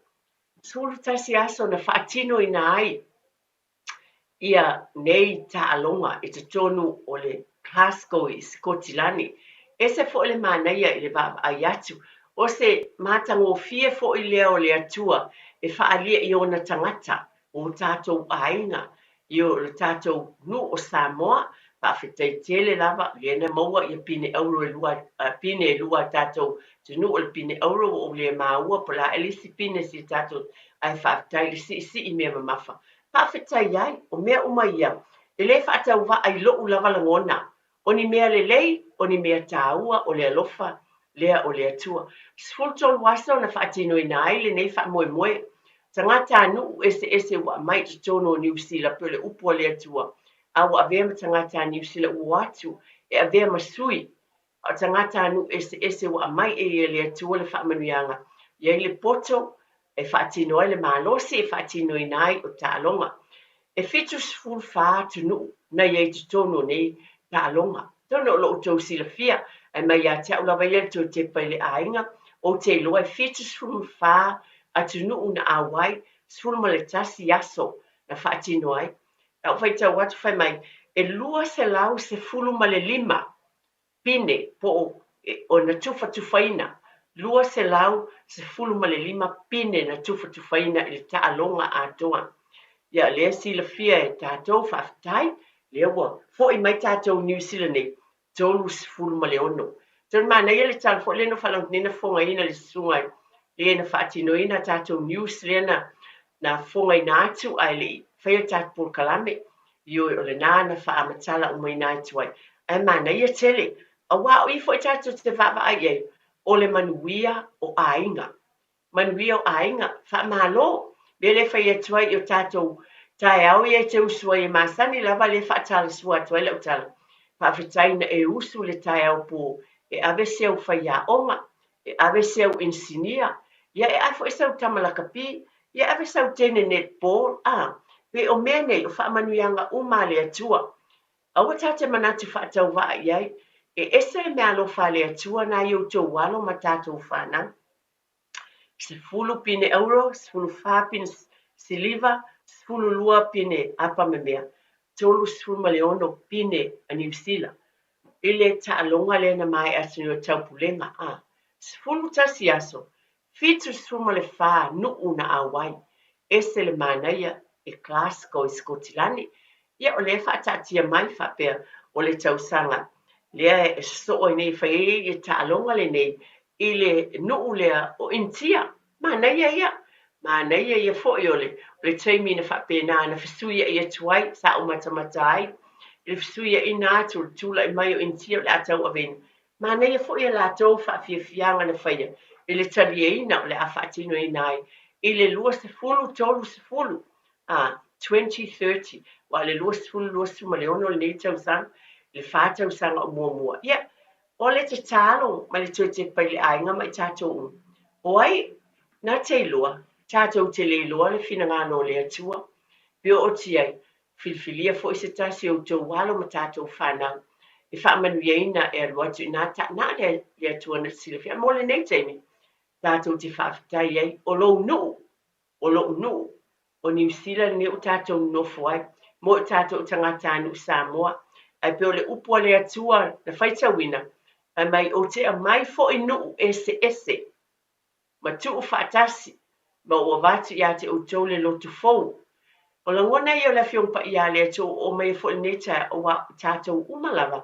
Fulu tasi aso na whaatino ina ai. Ia nei ta alonga I te tonu o le Glasgow I Skotilani. Ese fo le manaia I le baba ai atu. O se matango fie fo I leo le atua e whaalia I ona tangata o tātou ainga. Io le tātou nu o Samoa, whaafetai tele lava, lena maua ia pine euro pine lua tātou tunu o le pine euro o le maua po la elisi pine si tātou ai whaafetai le si I mea mamafa. Whaafetai ai, o mea umaia, e le whaatau wa ai loo lava langona, o ni mea le lei, o ni mea tāua, o le alofa, lea o le atua. Sfultol wasa o na whaatino ina ai, le nei wha moe moe, tangata anu ese wa mai te tono New Zealand pele upo le atua. Au avea ma tangata New Zealand uatu, e avea masui, o tangata anu ese wa mai le atua le whaamanuianga. Iei le poto, e whaatino ai le malosi, e whaatino inai o tālonga. E fitu sful wha tunu, na iei te tono nei tālonga. Tono lo tau sila fia, e mai a te ulawa iei to te paile ainga, o te loa e fitu sful wha atunu una awai sfulu le tasi aso na whaatino ai. Na whai tau watu whai mai, e lua se lau se fulu ma le lima pine po o na tufa tufaina. Lua se lau se fulu ma le lima pine na tufa tufaina I le taalonga atoa. Ia lea sila fia e tātou whaftai, lea wa, fo I mai tātou New Zealand nei, tolu se fulu ma le ono. Tōn mana ia le tālu fo le no whalang nina fonga ina le sungai, le na whaatino ina tātou news le na fonga ina atu ai le whaia tātou Port Kalame i o le nā na whaamatala o mai nā atu ai. Ai mana ia tele, a wā o I fo I tātou te whawa ai ei, o le manuia o ainga. Manuia o ainga, whaamalo, le le whaia atu ai o tātou tai au i te usua I masani lava le whaatala sua atu ai le utala. Whaafetai na e usu le tai au po, e ave seu whaia onga, e ave seu insinia, ia e ai fo e sau tamalakapi, ia ave sau tene netball, pe o mene o whaamanuianga umale atua. Aua tate manatu whaatau waa iai, e ese mea lo whale atua na iau tau walo ma tātou whanau. Se fulu pine euro, se fulu whapine siliva, se fulu lua pine apa me mea, tolu se fulu maleono pine a New Zealand. Ile ta alonga le na mai asino tau pulenga, se fulu tasi aso, fitu suma le wha nu una awai, ese le manaia e Glasgow I Skotilani, ia o le whaatatia mai whapea o le tausanga. Lea e so o nei whae e ta alonga le nei, I le nu lea o intia, manaia ia, manaia ia fo I le teimi na whapea na whasuia ia tuai, sa o matamatai, le whasuia I nātu, tula I mai o intia le atau avena. Manaia fo ia la tau whaafiafianga na whaia, I le tarieina o le awhaatino I nai, I le lua se fulu, tolu se fulu, 2030, wa le lua se fulu, lua se maleono le nei tausanga, le whātausanga o mua. Ia, o le te tālo, ma le te pai le ainga mai tātou. O ai, nā te lua, tātou te le lua le whina ngāno le atua, pio o ti ai, filfilia fo I se tasi o tau walo ma tātou whanau, I whaamanuiaina e aluatu I nā le atua na silafia, mo le nei teimi. Tātou te whaafitai ai, o lou nu, o New Zealand ne o tātou nofo ai, mo o tātou tangata anu Samoa, ai peo le upua le atua na whaitawina, ai mai o te a mai fo I nu ese, ma tu o whaatasi, ma o avatu ia te o tau le lotu fou. O la ngona I o la fiong pa ia le atua o mai fo I neta o wa tātou umalava,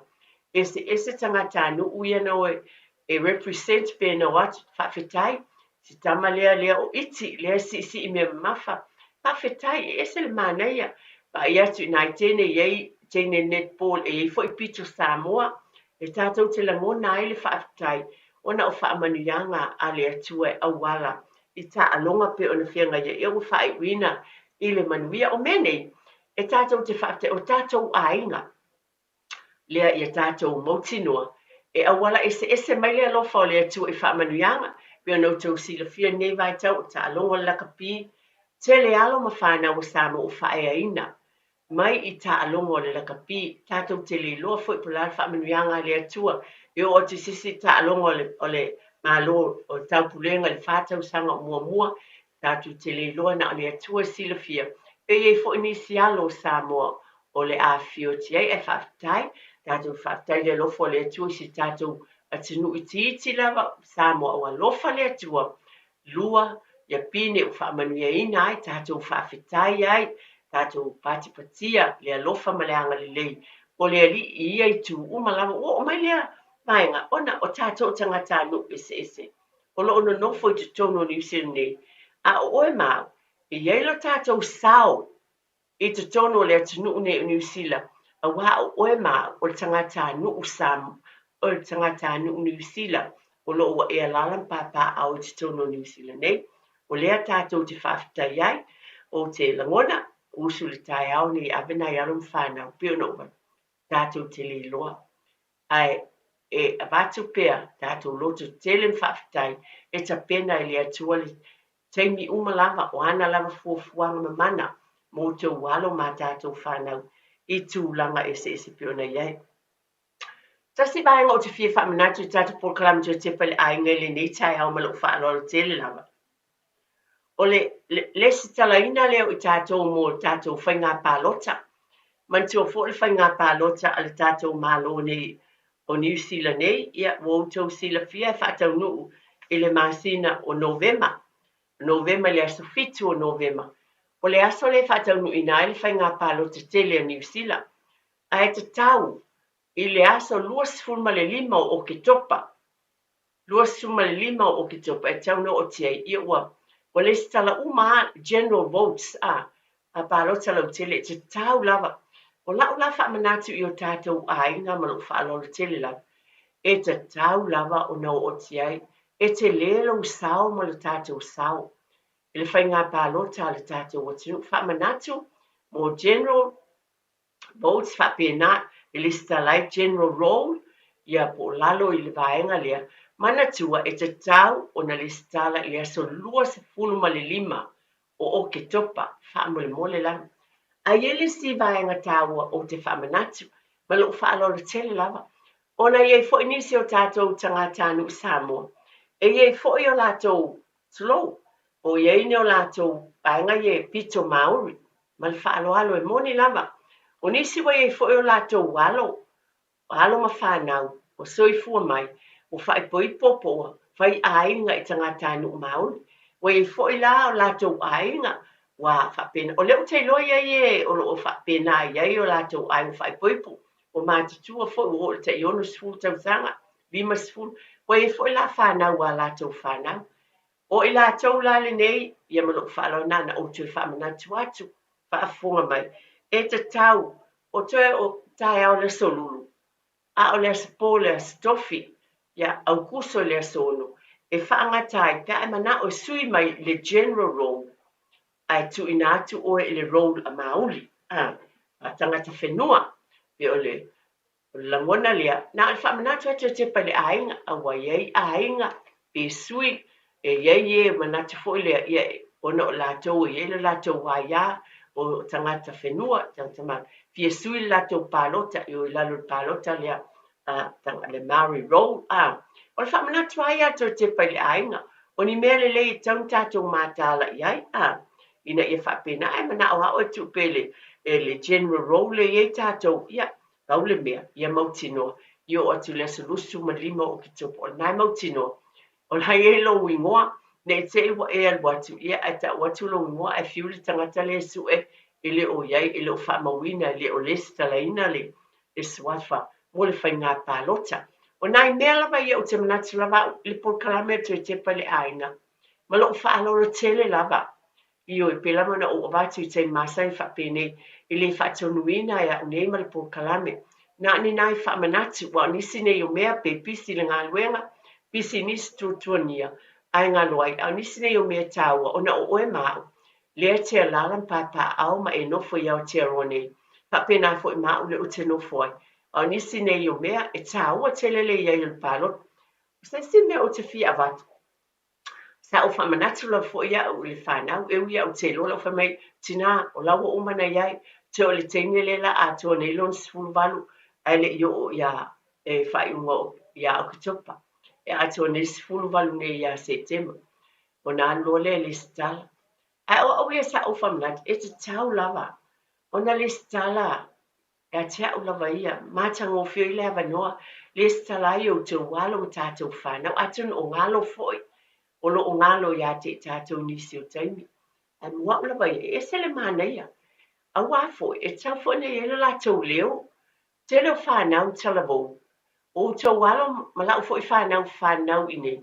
ese tangata anu uia na oe, e represent pe na wat whawhetai, si tama lea o iti, lea si I mea mafa, whawhetai ese le manaia, pa I atu nai tene iei, tene netball e iei fo I pito Samoa, e tātou te langona ai le whawhetai, ona o whaamanuianga a le atua awala, I ta alonga pe o na whianga ia, e o whaiwina I le manuia o menei, e tātou te whawhetai, o tātou ainga, lea I tātou mautinoa, e awala ese mai le alofa o le atua I whaamanuianga, peo no tau sila fia nei vai tau, ta alonga lakapi, te le alo ma whanau o Samoa o whaeaina, mai I ta alonga o le lakapi, tātou te le loa fo I polar whaamanuianga le atua, e o te sisi ta alonga o le malo o tau pulenga le whātau sanga mua, tātou te le loa na o le atua sila fia, e e fo inisi alo Samoa o le awhio ti e whaftai, tātou whaftai le lofa le atua si tātou atinu iti lava Samoa o alofa le atua, lua ia pine o whaamanuiaina ai, tātou whawhetai ai, tātou patipatia le alofa ma le anga le lei, o le ali ia I tu uma lava o mai lea vaenga ona o tātou tangata anu ese o lo ono nofo I te tono New Zealand nei a o e mau I iei lo tātou sao I te tono le atunu nei New Zealand a wā o e mau o le tangata anu Sam o le tangata anu New Zealand o lo ua e alalam papa au te tono New Zealand nei o lea tātou te whawhitai ai o te langona usu le tai au ni avena I alum whanau pio no wa tātou te li loa ai e avatu pea tātou loto tele mwhawhitai e ta pena I le atua le teimi umalava o ana lava fuafuanga mamana mo te walo ma tātou whanau I tūlanga ese pio na iai. Tasi vaenga o te fia whamanatu tātou proklamu te pale ainga le nei tai au malo whaalola tele lava. O le sitalaina leo I tātou mo tātou whainga pālota. Man tō fo le whainga pālota a le tātou malo nei o New Zealand nei, ia wautou sila fia whaatau nuu I le masina o Novema. Novema le aso fitu o Novema. O le aso le whaatau nuu ina le whainga pālota tele o New Zealand. A e te tau I le aso luas fulma le lima o ke topa. Luas fulma le lima o ke topa e tau no o tia I ua. O le stala uma general votes a pālota lau tele te tau lava. O lau la whamanatu I o tātou ainga ma lau whaalola tele lava. E te tau lava o nau o tiai. E te lelo sao ma le tātou sao. E le whainga pālota le tātou o tinu whamanatu mo general votes whapena I le stalai general roll ia po lalo I le vaenga lea. Mana tua e te tau o na le stala I le aso lua se fulu ma le lima o ke topa whaamole mole lama. A iele si vaenga taua o te whamanatu ma lo whaalola tele lava. Ona iei fo inisi o tātou tangata anu Samoa. E iei fo I o lātou slow. O iei ni o lātou vaenga iei pito Maori. Ma le whaaloalo e moni lava. O nisi wa iei fo I o lātou walo. Walo ma whanau. O soifua mai. O whai poi popoa. Whai ainga I tangata anu Maori. Wa iei fo I la o lātou ainga. Wa whapena. O leo te loia ie o lo whapena iei o lātou ainga whai poi po. O mātutua fo o te iono sifuru tautanga. Lima sifuru. Wa iei fo I la whanau wa lātou whanau. O I lātou lale nei. Ia malo whaalo nana o tui whamanatu atu. Whaafunga mai. E te tau. O toe o tai au le solulu. A o le asapo le astofi. Ia au kuso le asono. E whaangatai. Pea e mana o sui mai le general role. Ai tu ina atu oe I le role a mauli. A tangata whenua. Pe o le langona lea. Na al whamanatu atu te pale ainga. A waiei ainga. Pe sui. E iei manatu fo lea. Ia ono o lātou. Ia le lātou waia. O tangata whenua. Tangata Pia sui lātou pālota. I o lalo pālota lea. Tanga le Maori role. O le whamanatu ai atu te pale ainga. O ni mea le lei taun tātou mātala iai. Ina ia whapena. Ai mana o hao tu pele. E le general role le iei tātou. Ia. Kaule mea. Ia mautinoa. Io atu le solusu ma lima o ki topo. O nai mautinoa. O lai e lo wingoa. Ne te iwa e al watu. Ia ata watu lo wingoa. E fiuli tangata le su e. Ele o iai. Ele o whamawina. Ele o lesta laina le. E swatwa. Mo le whainga pālota. O nai mea lava ia o te manatu lava. Le por kalame tu e te pale aina. Ma lo whaalora tele lava. Io e pela mana o watu I te masai whapene. I le whatonuina ia nei ma le por kalame. Na ni nai whamanatu. Wa nisi nei o mea pe pisi le ngā luenga. Pisi nisi tutuania. Ai ngā loai. Au nisi nei o mea taua. O na o oe mau. Lea te alalam papa au ma e nofo iau te arone. Whapena fo I mau le o te nofo ai. Au nisi nei o mea e taua te lele iai le palot. Sa si mea o te fia avatu. Sa o whamanatu la fo ia o le whanau. E uia o te lola o whamai. Tina o lawa o mana iai. Te o le teine lela a toa neilon sifuru valu. Ai le io o ia e whai unga o ia o kitopa. E a toa ne sifuru valu ne ia se tema. O nā lole le stala. Ai o ia sa o whamanatu. E te tau lava. O na le stala. E a tea o lava ia. Mātanga o whio I le hawa noa. Le stala I o te walo o tātou whanau. Atun o ngalo foi. O lo o ngalo ia te tātou nisi o taimi. Ai mua o lava ia. E se le mana ia. A wafo. E tau fo ne ele la tau leo. te leo whanau talavou. O tau walo malau fo I whanau I nei.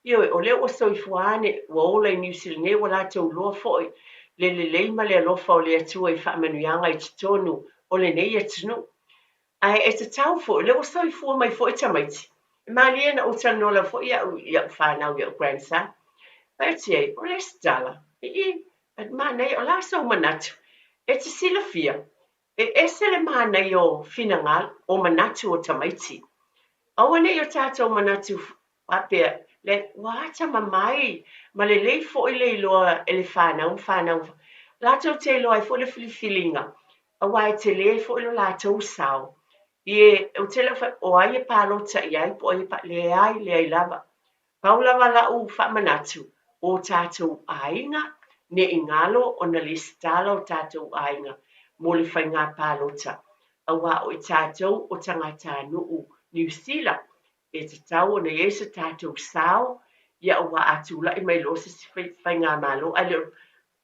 Io o leo o soifuane wa ola I New Zealand ne wala tau loa fo le ma le alofa o le atua I whaamanuianga I titonu o le nei atunu. Ai e te tau fo leo o soifua mai fo I tamaiti. Malia na o tanola fo ia whanau ia grandson. Pētia, o le stala. At manai o la sau manatu. E te sila fia. E se le manai o finangal o manatu o tamaiti. Awane yo tātou manatu wapea, le wāta mamai, ma le leifo I le iloa e le whanau. Lātou te iloa I fo le filifilinga, a wai te le fo ilo lātou sao. Ie, o te lefa, o aie pālota I ai, po aie pa le ai lava. Paulava la u wha manatu, o tātou ainga, ne ingalo o na listala o tātou ainga, mo le whainga pālota. A wā o I tātou o tangata nuu, New Zealand, e te tau o na Yesu tātou sao, ia o wa atula I mai losa si whainga malo, ele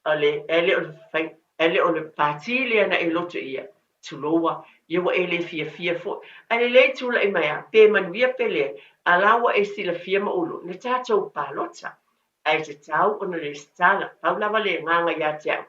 o le pāti lea na e loto ia, tuloa, ia wa ele fia fo, ale le tula I mai a, pe manuia pele, alawa e sila fia maulo, na tātou pālota, ai te tau o na le stala, paulawa le nganga ia tia,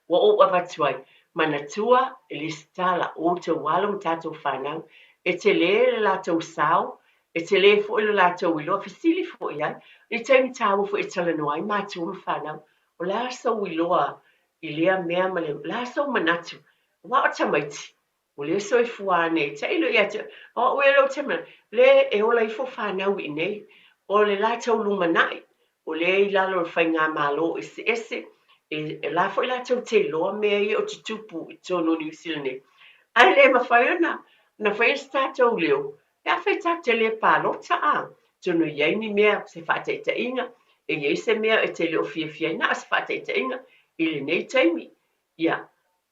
wa o awatuai, manatua e le stala, o te walum tātou whanau, e te le lātou sao, e te le fo ilo lātou ilo, fisili fo ia, ni taimi tāu fo I talanoai, mātua mwhanau, o la sau iloa, I lea mea male, la sau manatu, wa o tamaiti, o le so I fuane, te ilo ia te, o e lo te mana, le e ola I fo whanau I nei, o le lātou lumanai, o le I lalo whainga malo, ese, e la fo I lātou te loa mea I o te tupu I tono New Zealand, ai le mawhaiona, na whai tātou leo, e a whai tātou le pālota a, tono iei ni mea se whāteita inga, e iei se mea e te leo fia na se whāteita inga, I le nei taimi, ia,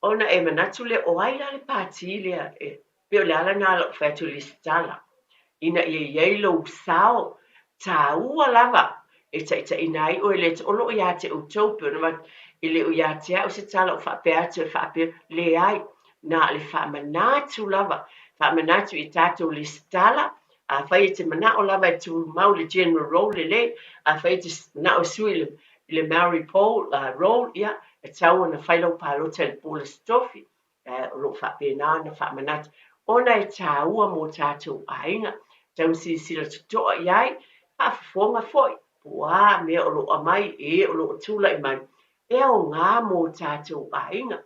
ona e manatu le o ai la le pāti lea, e peo le ala nā lo whaitu li stala, ina iei lo sao, tā ua lava, e taita ina ai o e le te olo ia te utau, peo na I le o ia te au se tala o whapea te whapea le ai, na le whamanatu lava, whamanatu I tātou le stala, a whai te mana o lava I tu mau le general role le, a whai te mana o sui le Mary Paul role, ia, e tau ana whailau pālota le pōla stofi, o lo whapena na whamanatu. Ona e tāua mō tātou ainga, tau sila tutoa iai, whafonga foi, pua mea o lo amai, o lo tula I mai, e o ngā mō tātou ainga,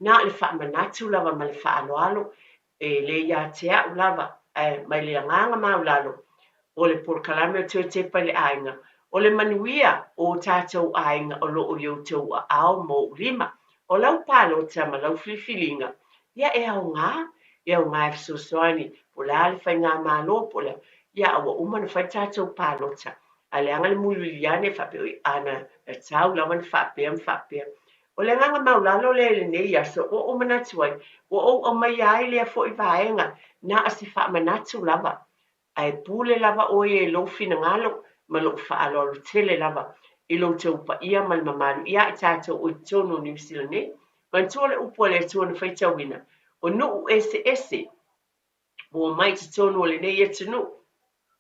na le whamanatu lava ma le whaaloalo, e le ia te au lava, mai le nganga maulalo, o le porkalame o te pa le ainga, o le manuia o tātou ainga o lo o youtou a ao mō lima, o lau pālota ma lau filifilinga, ia e au ngā e fsosoani, po la le whainga mālo, po la, ia awa umana whai tātou pālota, a le anga le muiliane whapeo I ana, e tau lawan whapea, o le nganga maulalo le nei aso o manatuai, o mai ai lea fo I vaenga, na asi whamanatu lava, ai pule lava o e lo fina ngalo, ma lo whaalo tele lava, I lo tau pa ia mal mamalu, ia I tātou o tono New Zealand ne, man tōle upo le tōna whaitawina, o nuu ese, o mai te tono le nei e tunu,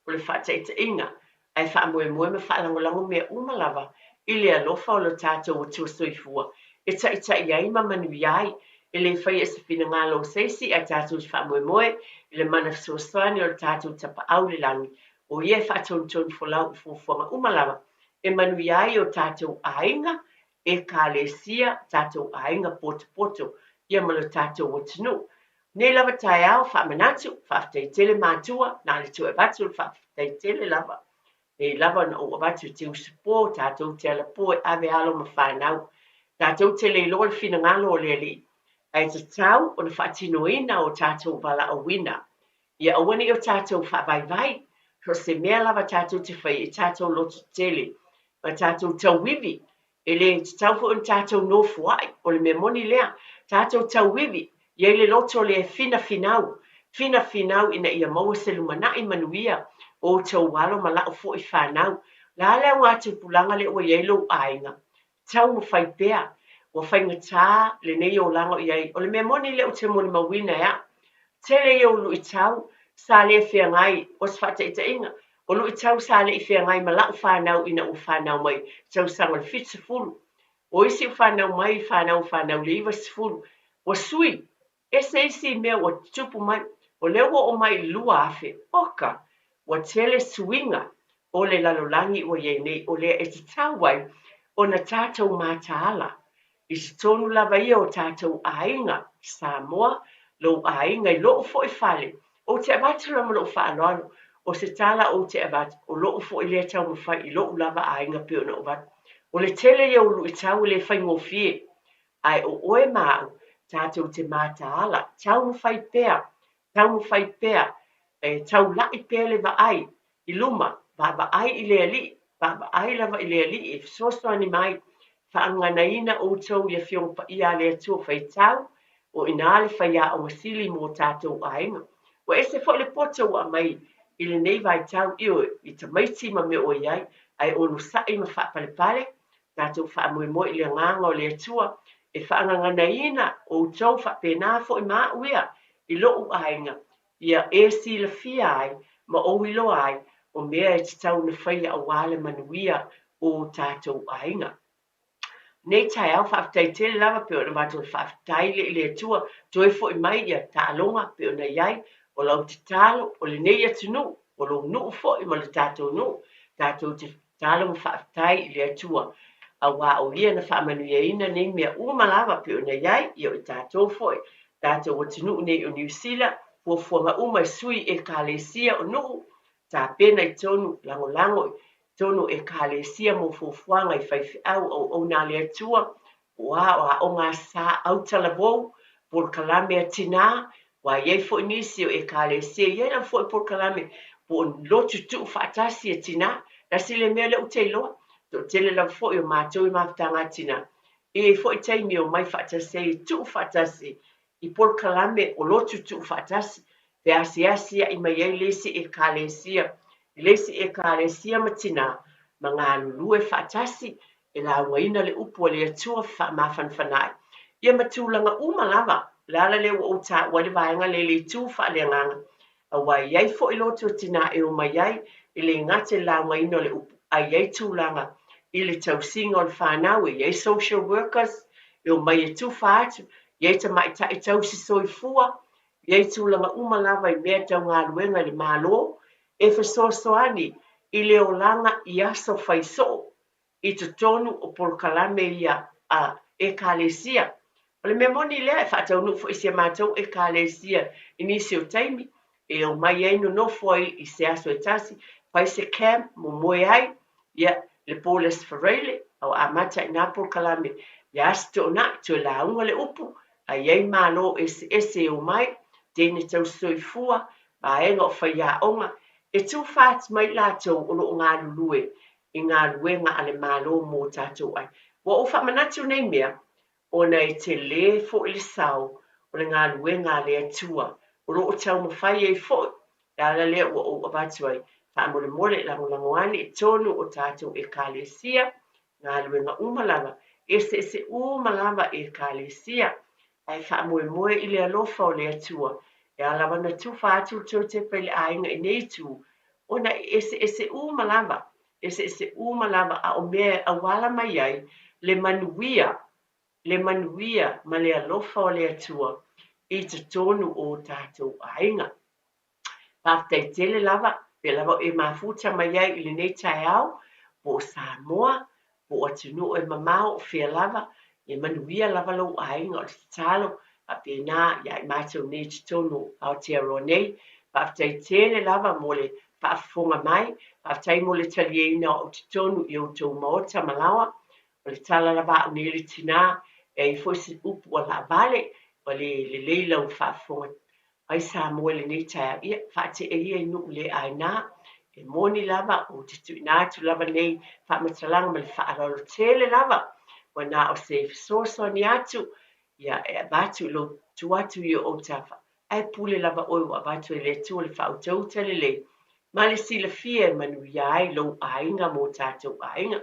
o le whataita inga, ai whaamoe me whaalangolango mea umalava, I le alofa o lo tātou o tuasoifua, e tai ai mamanu iai, e le whai e se whina ngalo seisi, a tātou I whaamoe, I le mana soasani o le tātou tapa au le langi, o ie whaatonu folau I fuafuanga umalava, e manu iai o tātou ainga, e ka lesia tātou ainga poto, ia malo tātou o tunu. Ne lava tai au whaamanatu, whaaftai tele mātua, nā le tu e batu, whaaftai tele lava. E lava na o watu te usipo, tātou te ala po e ave alo ma whanau. Tātou te le lor fina ngalo o le li. Ai te tau o na whaatinoina o tātou wala o wina. Ia awane o tātou whaavai, ko se mea lava tātou te whai e tātou loto tele. Ma tātou tau wivi, e le te tau fo un tātou no fuai, o le me moni lea, tātou tau wivi, ia le loto le fina finau ina ia maua se lumana I manuia, o tau walo ma lao fo I whanau, la lea ngātu pulanga le o ielo ainga, tau mo whai pea, o whai ngatā le nei o lango iai, o le me moni le o te moni mawina ea, tele eu lu i tau sa le whiangai o se whata ita inga. O lu i tau sa le i whiangai ma lau whanau ina u whanau mai tau sanga le fitsa fulu. O isi u whanau mai whanau le iwa sifulu. O sui, isi mea o tupu mai, o leo o mai lua afe, oka, o tele suinga o le lalolangi o ye nei o le e te tauai o na tātou mātaala. I se tonu lava ia o tātou ainga Samoa, lo ainga I loo fo I fale, o te avatara ma loo whaanoano, o se tala o te avat, o loo fo I lea tau mawhai I loo lava ainga pio na obat. O le tele ia ulu I tau le whai ngofie, ai o oe mau, tātou te mātaala, tau mawhai pēa, tau lai pēa le vaai, I luma, vaai I lea li, vaai lava I lea li, e sosoani mai, whaanganaina o tau ia whiong pa ia lea tua whai tau, o ina le whai a o masili mō tātou ainga. O ese fo le poto wa mai, I le nei vai tau I ta maiti ma me o iai, ai onu sai ma wha pale, tātou wha moe I le nganga o lea tua, e whaanganaina o tau wha pēnā fo I maa uia, I loo ainga, ia e si la fia ai, ma o ilo ai, o mea e te tau na whaia a wale manuia o tātou ainga. Nei tai au whaafitai tele lava peo na mato whaafitai le tua, toi fo I mai ia ta alonga peo na iai, o lau te talo, o le nei atu nu, o lau nuu fo I ma le tātou nu, tātou te talo ma whaafitai le tua, a wā o ia na whaamanuia ina nei mea uma lava peo na iai, ia o tātou fo I, tātou o te nu nei o New Zealand, fua ma uma sui e kālesia o nuu, tā pena I tonu lango, tonu e kālesia mo fufuanga I whaifi au nā lea tua, wā o ngā sā autala wou, por kalame a tina, wā iei fo inisio e kālesia, iei na fo I por kalame, po lotu tu whaatasi a tina, na sile mea le uteiloa, to tele la fo I o mātou I mawhtanga tina, e fo I teimi o mai whaatasi, tu whaatasi, I por kalame o lotu tu whaatasi, pe asiasia I mai ei lesi e kālesia, lesi e kālesia matina, ma ngā lulue whaatasi, e la waina le upo le atua mawhanwhanai. Ia matulanga umalava, lala le o ta wale vaenga le tu whaaleanganga. A wai iei fo I loto tina e o mai iei, I le ngate la waina le upo, a iei tūlanga, I le tausinga o le whanau, iei social workers, e o mai e tu whaatu, iei ta mai ta I tausi soifua, iei tūlanga umalava I mea tau ngā luenga le mālo, e whasosoani I le o langa I aso whaiso, I te tonu o polkalame ia e kālesia. O le mea moni lea e whaatau nufo I se mātou e kālesia I nisi o taimi, e o mai eino nofo I se aso e tasi, whai se camp mo moe ai, ia le poles whareile, au a mata I nā polkalame, ia asto na to la unga le upu, a iei mālo ese o mai, tēne tau soifua, a enga o whaia onga, e tu whaat mai lātou o lo ngā lulue, I ngā luenga ale mālo mō tātou ai. Wa o whamanatu nei mea, o nei te le fo I le sau, o le ngā luenga le atua, o lo o tau mawhai e fo, ala le o abatuai, whaamole mole langolangoani e tonu o tātou e kālesia, ngā luenga umalava, se umalava e kālesia, ai whaamole moe I le alofa o le atua, e ala wana tu whaatu tau te pele ainga I nei tu, ona ese umalava, ese umalava a o mea a wala mai ai, le manuia ma le alofa o le atua, I te tonu o tātou ainga. Pāwhtai tele lava, pe lava e mafuta mai ai I le nei tai au, po Samoa, po atunu e mamao o whea lava, e manuia lava lau ainga o te talo, a pēnā, ia I mātou nei te tonu Aotearoa nei, pāwhtai tele lava mo le whaafonga mai, pāwhtai mo le talieina o te tonu I o tau maota malawa, o le tala lava o nele tina, e I fosi upu o la vale, o le leila o whaafonga. Ai sa mo le nei tai ia, whaate e ia inu le aina, e moni lava o te tuinatu lava nei, whaamatalanga ma le whaararo tele lava, wana o se fisoso ni atu, ia e abatu lo tuatu I o tafa. Ai pule lava oi wa abatu e le tu le whautau tele le, ma le sila fia manu iai lo ainga mo tātou ainga.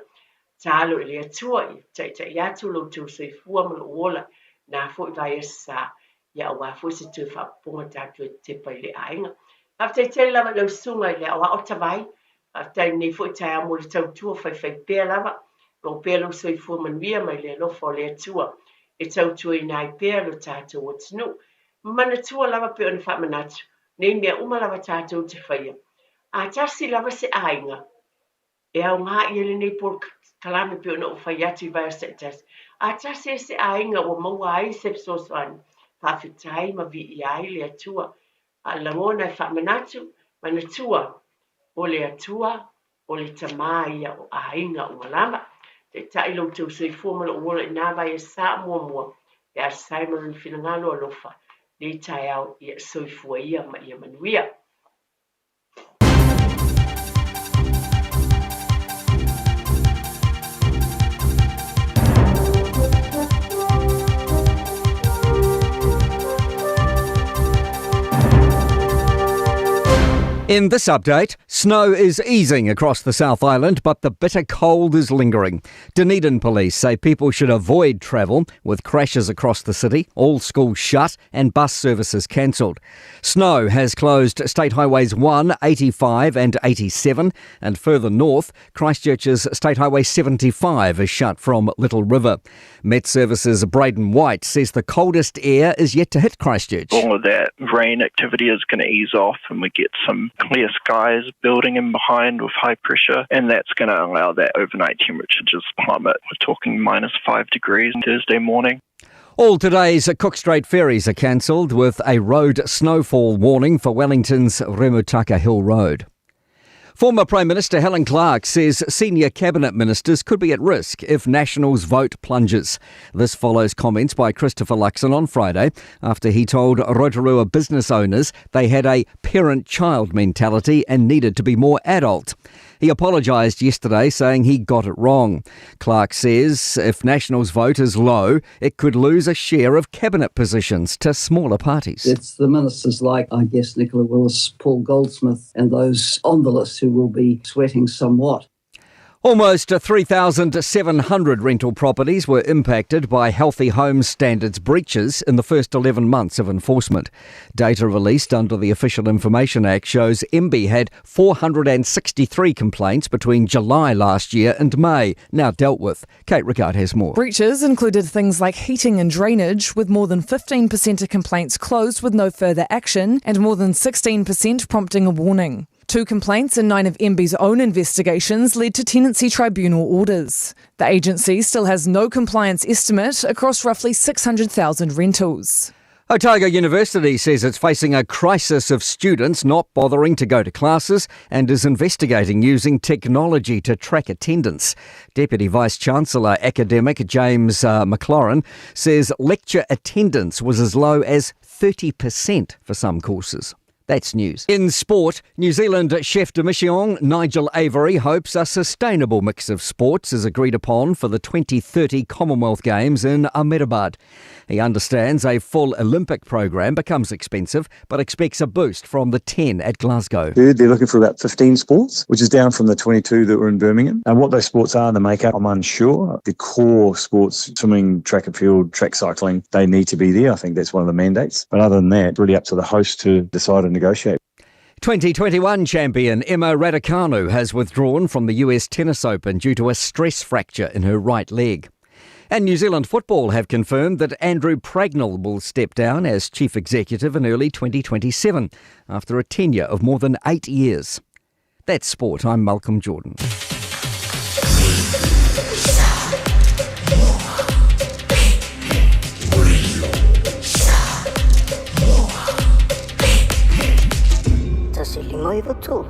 Talo I le atua I tai atu lo tu soifua ma lo ola, nā fo I vai asa. ia o wafu se tu whapunga tātou te pai le ainga. After te lava lau sunga i le awa o tawai, after nei fo tai amo le tau tua whai pēr lava, lo pēr lo soi fu manuia mai le lofo le atua, e tau tua i nai pēr lo tātou o tinu. Mana tua lava pe ona whamanatu, nei mea uma lava tātou te whaia. A tasi lava se ainga, e au ngā i ele nei por kalame pe ona o whai atu i vai se tasi. A tasi se ainga o maua ai se psosoani, whawhitai ma vi i ai le atua, a langona e whamanatu, mana tua, o le atua, o le tamaia o ainga o lama. Te tailo tau sui fōmala o wola i nāwai e sā mua, e a Simon and Finangalo alofa, le tai au i a sui fua ia ma ia manuia. In this update, snow is easing across the South Island, but the bitter cold is lingering. Dunedin police say people should avoid travel, with crashes across the city, all schools shut and bus services cancelled. Snow has closed State Highways 1, 85 and 87, and further north, Christchurch's State Highway 75 is shut from Little River. Met Services' Braden White says the coldest air is yet to hit Christchurch. All of that rain activity is going to ease off and we get some clear skies building in behind with high pressure, and that's going to allow that overnight temperature to just plummet. We're talking -5 degrees Thursday morning. All today's Cook Strait ferries are cancelled with a road snowfall warning for Wellington's Remutaka Hill Road. Former Prime Minister Helen Clark says senior cabinet ministers could be at risk if Nationals' vote plunges. This follows comments by Christopher Luxon on Friday after he told Rotorua business owners they had a parent-child mentality and needed to be more adult. He apologised yesterday, saying he got it wrong. Clark says if Nationals' vote is low, it could lose a share of cabinet positions to smaller parties. It's the ministers like, I guess, Nicola Willis, Paul Goldsmith and those on the list who will be sweating somewhat. Almost 3,700 rental properties were impacted by Healthy Homes Standards breaches in the first 11 months of enforcement. Data released under the Official Information Act shows MB had 463 complaints between July last year and May, now dealt with. Kate Rickard has more. Breaches included things like heating and drainage, with more than 15% of complaints closed with no further action and more than 16% prompting a warning. 2 complaints in 9 of MB's own investigations led to tenancy tribunal orders. The agency still has no compliance estimate across roughly 600,000 rentals. Otago University says it's facing a crisis of students not bothering to go to classes and is investigating using technology to track attendance. Deputy Vice-Chancellor Academic James McLaurin says lecture attendance was as low as 30% for some courses. That's news. In sport, New Zealand chef de mission Nigel Avery hopes a sustainable mix of sports is agreed upon for the 2030 Commonwealth Games in Ahmedabad. He understands a full Olympic program becomes expensive, but expects a boost from the 10 at Glasgow. They're looking for about 15 sports, which is down from the 22 that were in Birmingham. And what those sports are and the makeup, I'm unsure. The core sports, swimming, track and field, track cycling, they need to be there. I think that's one of the mandates. But other than that, really up to the host to decide and negotiate. 2021 champion Emma Raducanu has withdrawn from the US Tennis Open due to a stress fracture in her right leg. And New Zealand Football have confirmed that Andrew Pragnell will step down as chief executive in early 2027 after a tenure of more than 8 years. That's sport. I'm Malcolm Jordan. Silly Moivo too.